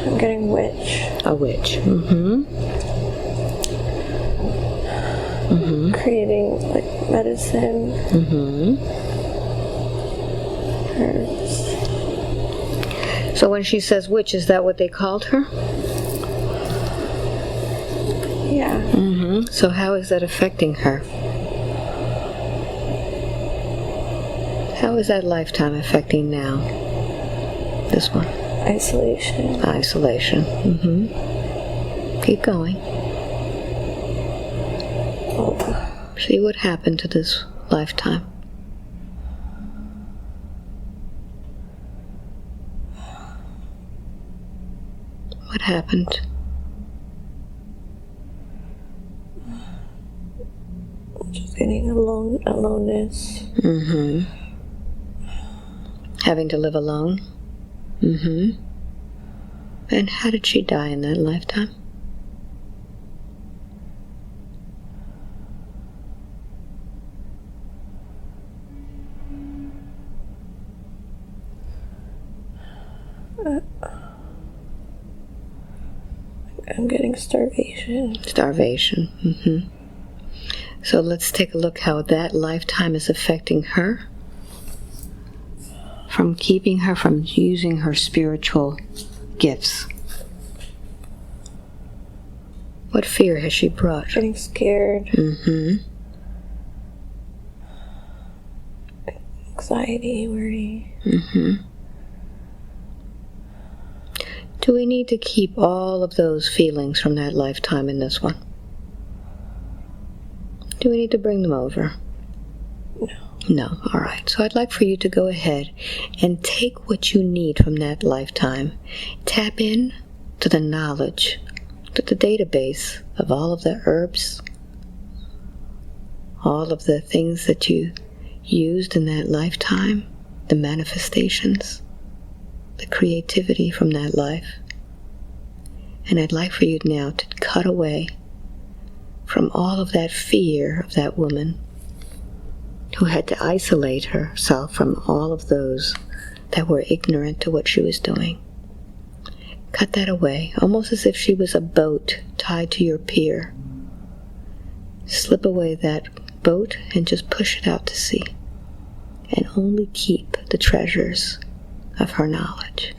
I'm getting witch. A witch. Creating like medicine. Herbs. So when she says witch, is that what they called her? Yeah. So how is that affecting her? How is that lifetime affecting now? This one. Isolation. Isolation. Keep going. See what happened to this lifetime. What happened? Just getting aloneness. Having to live alone? And how did she die in that lifetime? I'm getting starvation. Starvation. So let's take a look how that lifetime is affecting her. From keeping her from using her spiritual gifts. What fear has she brought? Getting scared. Anxiety, worry. Do we need to keep all of those feelings from that lifetime in this one? Do we need to bring them over? No. No. All right. So I'd like for you to go ahead and take what you need from that lifetime. Tap in to the knowledge, to the database of all of the herbs, all of the things that you used in that lifetime, the manifestations, the creativity from that life. And I'd like for you now to cut away from all of that fear of that woman who had to isolate herself from all of those that were ignorant to what she was doing. Cut that away, almost as if she was a boat tied to your pier. Slip away that boat and just push it out to sea. And only keep the treasures of her knowledge.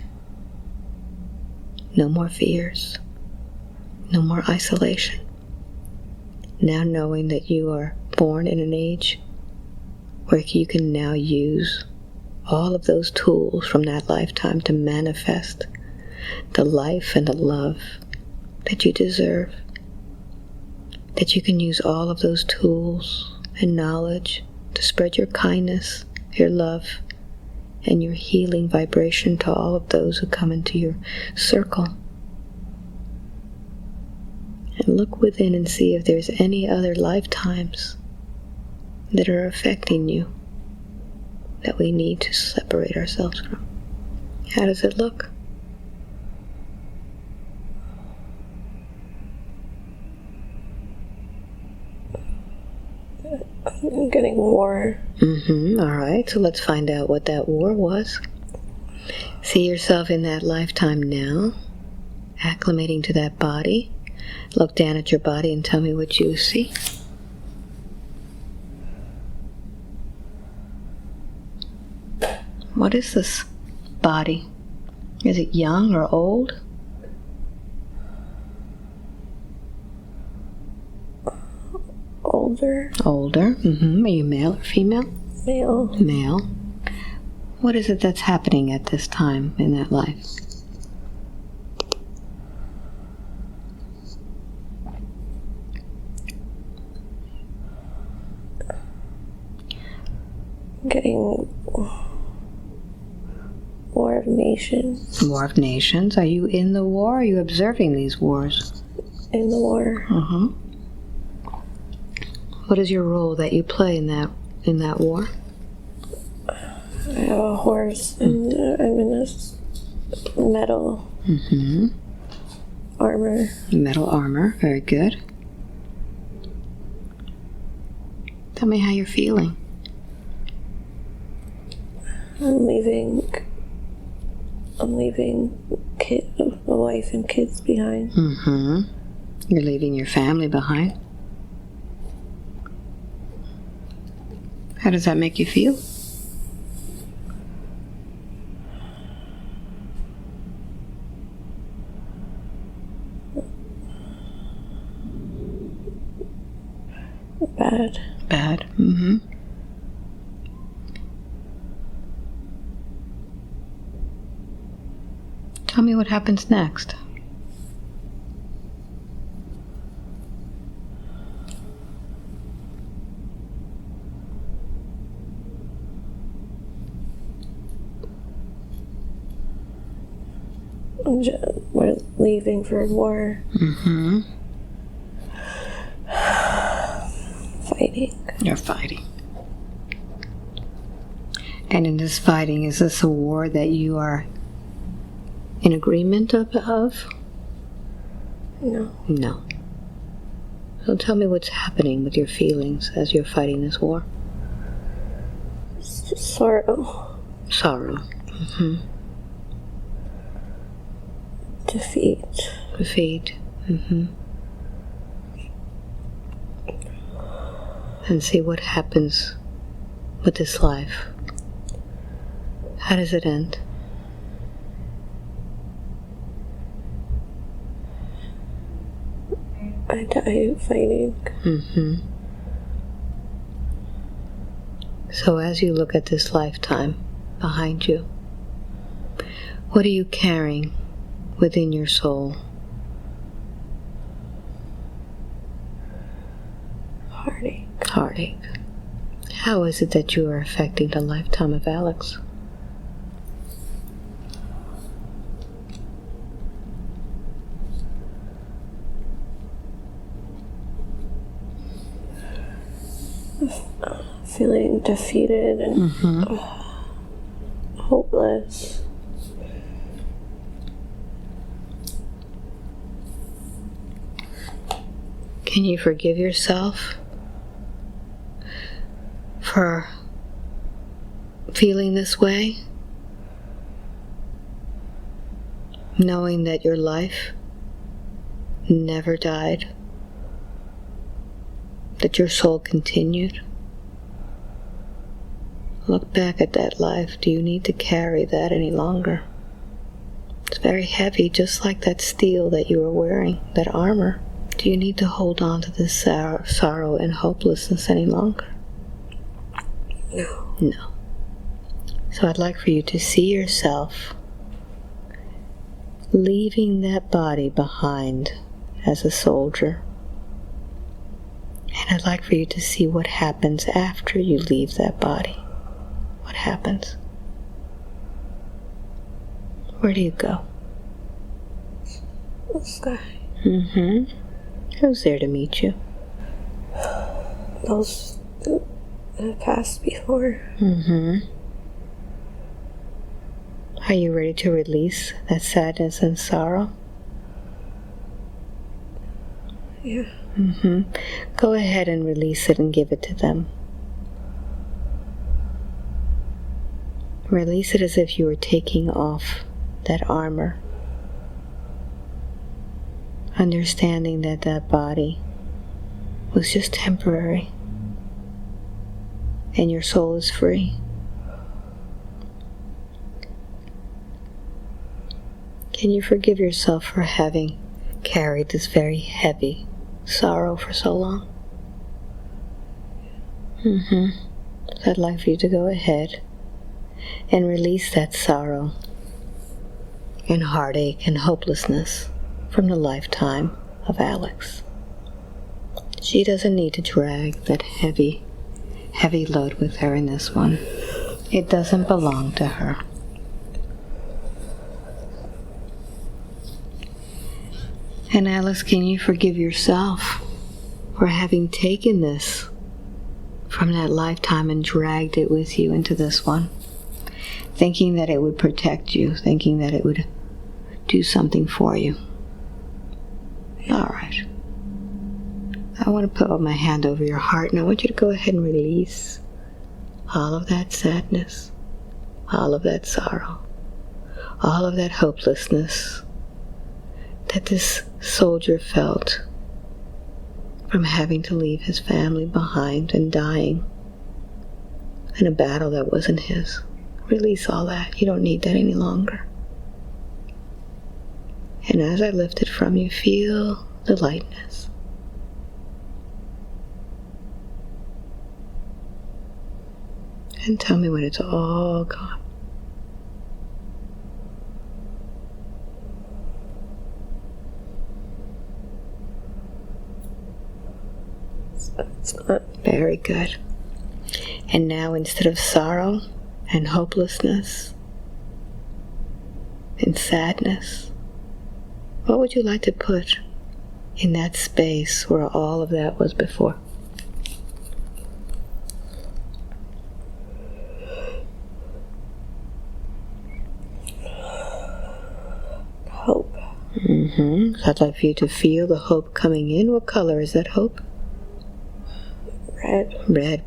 No more fears. No more isolation. Now knowing that you are born in an age where you can now use all of those tools from that lifetime to manifest the life and the love that you deserve. That you can use all of those tools and knowledge to spread your kindness, your love, and your healing vibration to all of those who come into your circle. And look within and see if there's any other lifetimes that are affecting you that we need to separate ourselves from. How does it look? I'm getting war. All right, so let's find out what that war was. See yourself in that lifetime now, acclimating to that body. Look down at your body and tell me what you see. What is this body? Is it young or old? Older. Older. Are you male or female? Male. Male. What is it that's happening at this time in that life? Getting War of Nations. War of Nations. Are you in the war or are you observing these wars? In the war. What is your role that you play in that war? I have a horse and I'm in this metal armor. Metal armor. Very good. Tell me how you're feeling. I'm leaving a wife and kids behind. You're leaving your family behind. How does that make you feel? Bad. Bad. Tell me what happens next. We're leaving for war. Fighting. You're fighting. And in this fighting, is this a war that you are in agreement of? No. No. So tell me what's happening with your feelings as you're fighting this war. It's just sorrow. Sorrow. Defeat. Defeat. And see what happens with this life. How does it end? I die fighting. So as you look at this lifetime behind you, what are you carrying within your soul? Heartache. Heartache. How is it that you are affecting the lifetime of Alex? Feeling defeated and hopeless. Can you forgive yourself for feeling this way? Knowing that your life never died? That your soul continued? Look back at that life. Do you need to carry that any longer? It's very heavy, just like that steel that you were wearing, that armor. Do you need to hold on to this sorrow and hopelessness any longer? No. No. So I'd like for you to see yourself leaving that body behind as a soldier. And I'd like for you to see what happens after you leave that body. What happens? Where do you go? The sky. Who's there to meet you? Those that have passed before. Are you ready to release that sadness and sorrow? Yeah. Go ahead and release it and give it to them. Release it as if you were taking off that armor. understanding that that body was just temporary and your soul is free. Can you forgive yourself for having carried this very heavy sorrow for so long? So I'd like for you to go ahead and release that sorrow and heartache and hopelessness from the lifetime of Alex. She doesn't need to drag that heavy load with her in this one. It doesn't belong to her. And Alex, can you forgive yourself for having taken this from that lifetime and dragged it with you into this one? Thinking that it would protect you, thinking that it would do something for you. All right. I want to put my hand over your heart, and I want you to go ahead and release all of that sadness, all of that sorrow, all of that hopelessness that this soldier felt from having to leave his family behind and dying in a battle that wasn't his. Release all that. You don't need that any longer. And as I lift it from you, feel the lightness. And tell me when it's all gone. It's not. Very good. And now, instead of sorrow and hopelessness and sadness, what would you like to put in that space where all of that was before? Hope. So I'd like for you to feel the hope coming in. What color is that hope? Red. Red.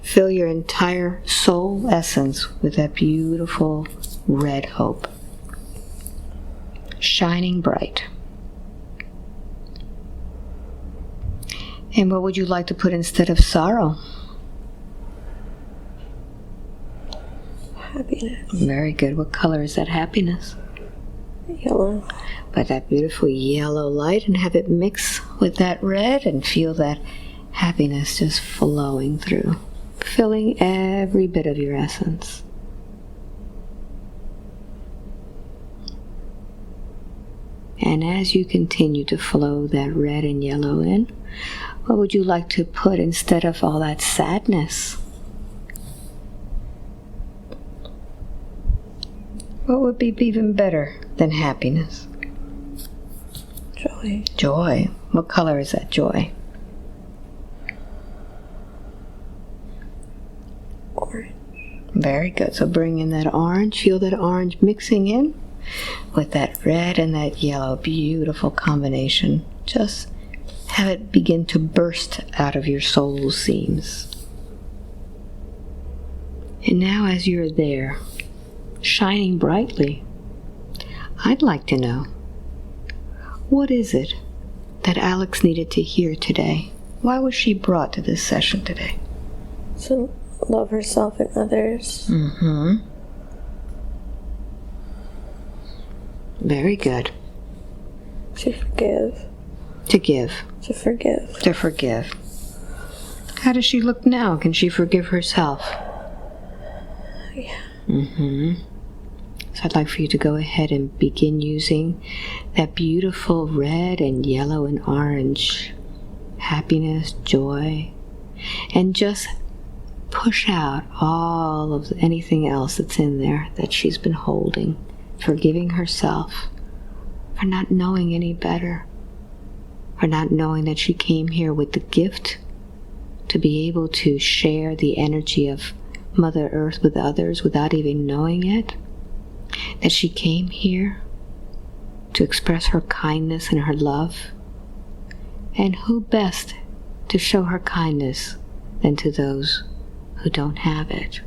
Fill your entire soul essence with that beautiful red hope. Shining bright. And what would you like to put instead of sorrow? Happiness. Very good. What color is that happiness? Yellow. But that beautiful yellow light, and have it mix with that red and feel that happiness just flowing through, filling every bit of your essence. And as you continue to flow that red and yellow in, what would you like to put instead of all that sadness? What would be even better than happiness? Joy. Joy. What color is that joy? Orange. Very good. So bring in that orange. Feel that orange mixing in with that red and that yellow. Beautiful combination. Just have it begin to burst out of your soul seams. And now as you're there, shining brightly, I'd like to know, what is it that Alex needed to hear today? Why was she brought to this session today? To love herself and others. Very good. To forgive. To give. To forgive. To forgive. How does she look now? Can she forgive herself? Yeah. So I'd like for you to go ahead and begin using that beautiful red and yellow and orange happiness, joy, and just push out all of anything else that's in there that she's been holding, forgiving herself for not knowing any better, for not knowing that she came here with the gift to be able to share the energy of Mother Earth with others without even knowing it, that she came here to express her kindness and her love. And who best to show her kindness than to those who don't have it?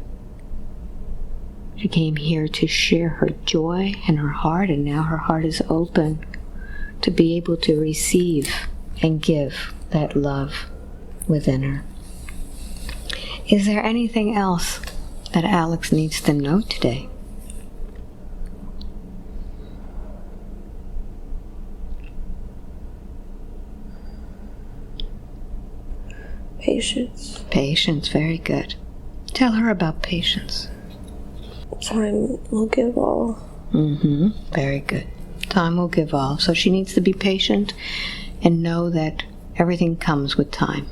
She came here to share her joy and her heart, and now her heart is open to be able to receive and give that love within her. Is there anything else that Alex needs to know today? Patience. Patience, very good. Tell her about patience. Time will give all. Very good. Time will give all. So she needs to be patient and know that everything comes with time.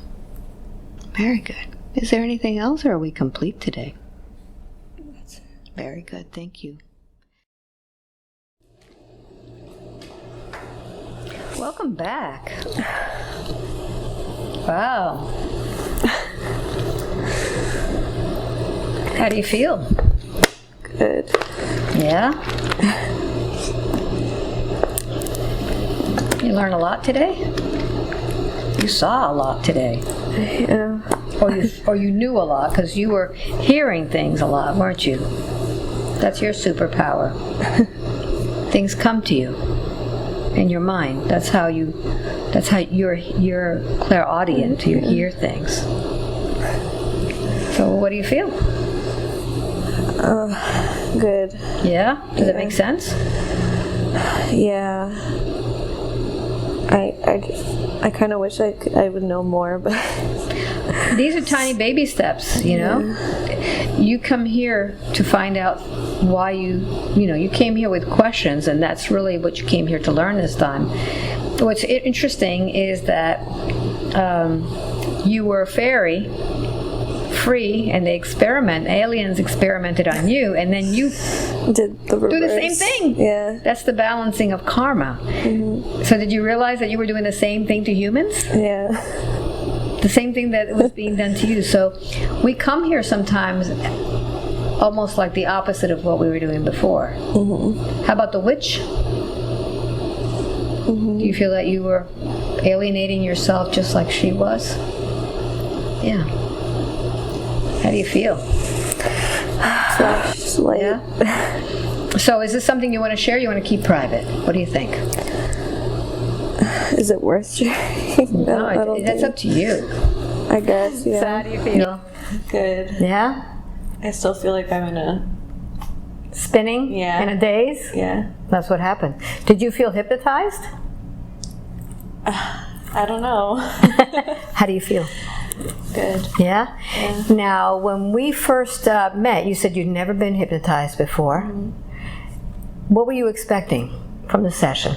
Very good. Is there anything else, or are we complete today? That's it. Very good. Thank you. Welcome back. Wow. How do you feel? Good. Yeah? You learned a lot today? You saw a lot today. Yeah. Or you knew a lot because you were hearing things a lot, weren't you? That's your superpower. Things come to you in your mind. That's how you're clairaudient. You hear things. So what do you feel? Good. Yeah? Does it make sense? Yeah. I kind of wish I would know more, but these are tiny baby steps, you know. Yeah. You come here to find out why you came here with questions, and that's really what you came here to learn this time. What's interesting is that you were a fairy, free, and aliens experimented on you, and then you did the reverse. Do the same thing. Yeah. That's the balancing of karma. So did you realize that you were doing the same thing to humans? Yeah. The same thing that was being done to you. So we come here sometimes almost like the opposite of what we were doing before. How about the witch? Do you feel that you were alienating yourself just like she was? Yeah. How do you feel? Flash light. Yeah? So is this something you want to share or you want to keep private? What do you think? Is it worth sharing? No, that's up to you. I guess, yeah. So how do you feel? Good. Yeah? I still feel like I'm in a... Spinning? Yeah. In a daze? Yeah. That's what happened. Did you feel hypnotized? I don't know. How do you feel? Good. Yeah? Yeah. Now, when we first met, you said you'd never been hypnotized before. What were you expecting from the session?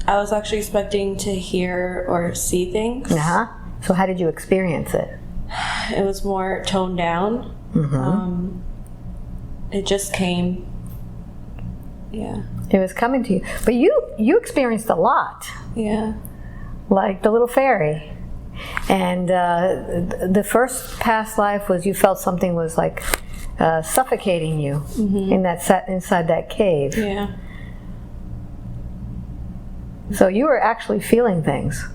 I was actually expecting to hear or see things. So how did you experience it? It was more toned down. It just came. Yeah. It was coming to you. But you experienced a lot. Yeah. Like the little fairy. And the first past life was you felt something was like suffocating you inside that cave. Yeah. So you were actually feeling things.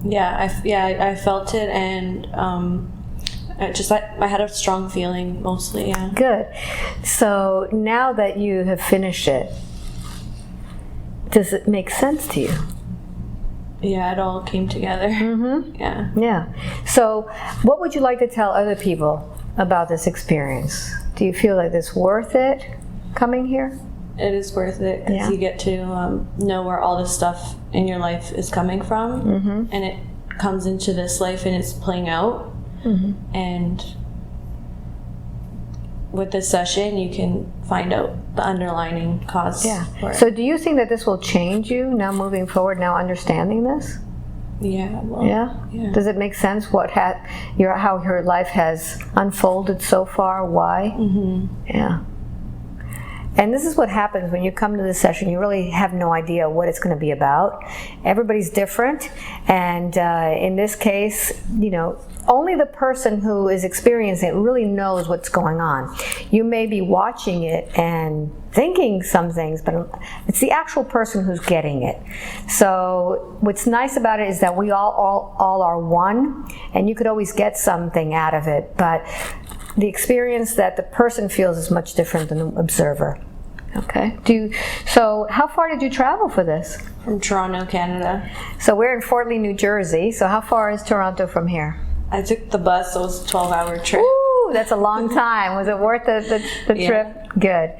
Yeah, I felt it, and I had a strong feeling mostly. Yeah. Good. So now that you have finished it, does it make sense to you? Yeah, it all came together. Yeah. Yeah. So what would you like to tell other people about this experience? Do you feel like it's worth it coming here? It is worth it because you get to know where all this stuff in your life is coming from, and it comes into this life and it's playing out. And with this session, you can find out the underlying cause. Yeah. For it. So do you think that this will change you now moving forward, now understanding this? Yeah. Well, Yeah? Does it make sense how your life has unfolded so far? Why? Yeah. And this is what happens when you come to this session. You really have no idea what it's going to be about. Everybody's different, and in this case, only the person who is experiencing it really knows what's going on. You may be watching it and thinking some things, but it's the actual person who's getting it. So what's nice about it is that we all are one, and you could always get something out of it, but the experience that the person feels is much different than the observer. Okay. So how far did you travel for this? From Toronto, Canada. So we're in Fort Lee, New Jersey. So how far is Toronto from here? I took the bus, so it was a 12-hour trip. Ooh, that's a long time. Was it worth the trip? Good.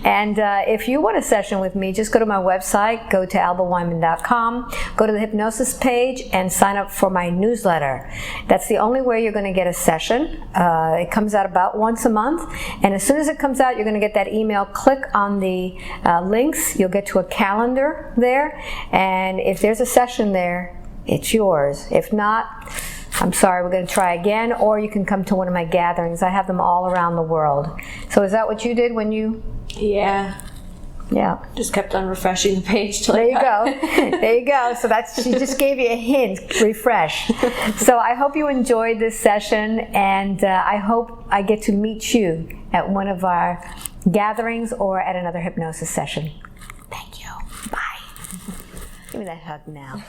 And if you want a session with me, just go to my website, go to albaweinman.com, go to the hypnosis page, and sign up for my newsletter. That's the only way you're going to get a session. It comes out about once a month, and as soon as it comes out, you're going to get that email. Click on the links. You'll get to a calendar there, and if there's a session there, it's yours. If not, I'm sorry, we're going to try again, or you can come to one of my gatherings. I have them all around the world. So is that what you did when you... Yeah. Yeah. Just kept on refreshing the page till There you go. There you go. So she just gave you a hint, refresh. So I hope you enjoyed this session, and I hope I get to meet you at one of our gatherings or at another hypnosis session. Thank you. Bye. Give me that hug now.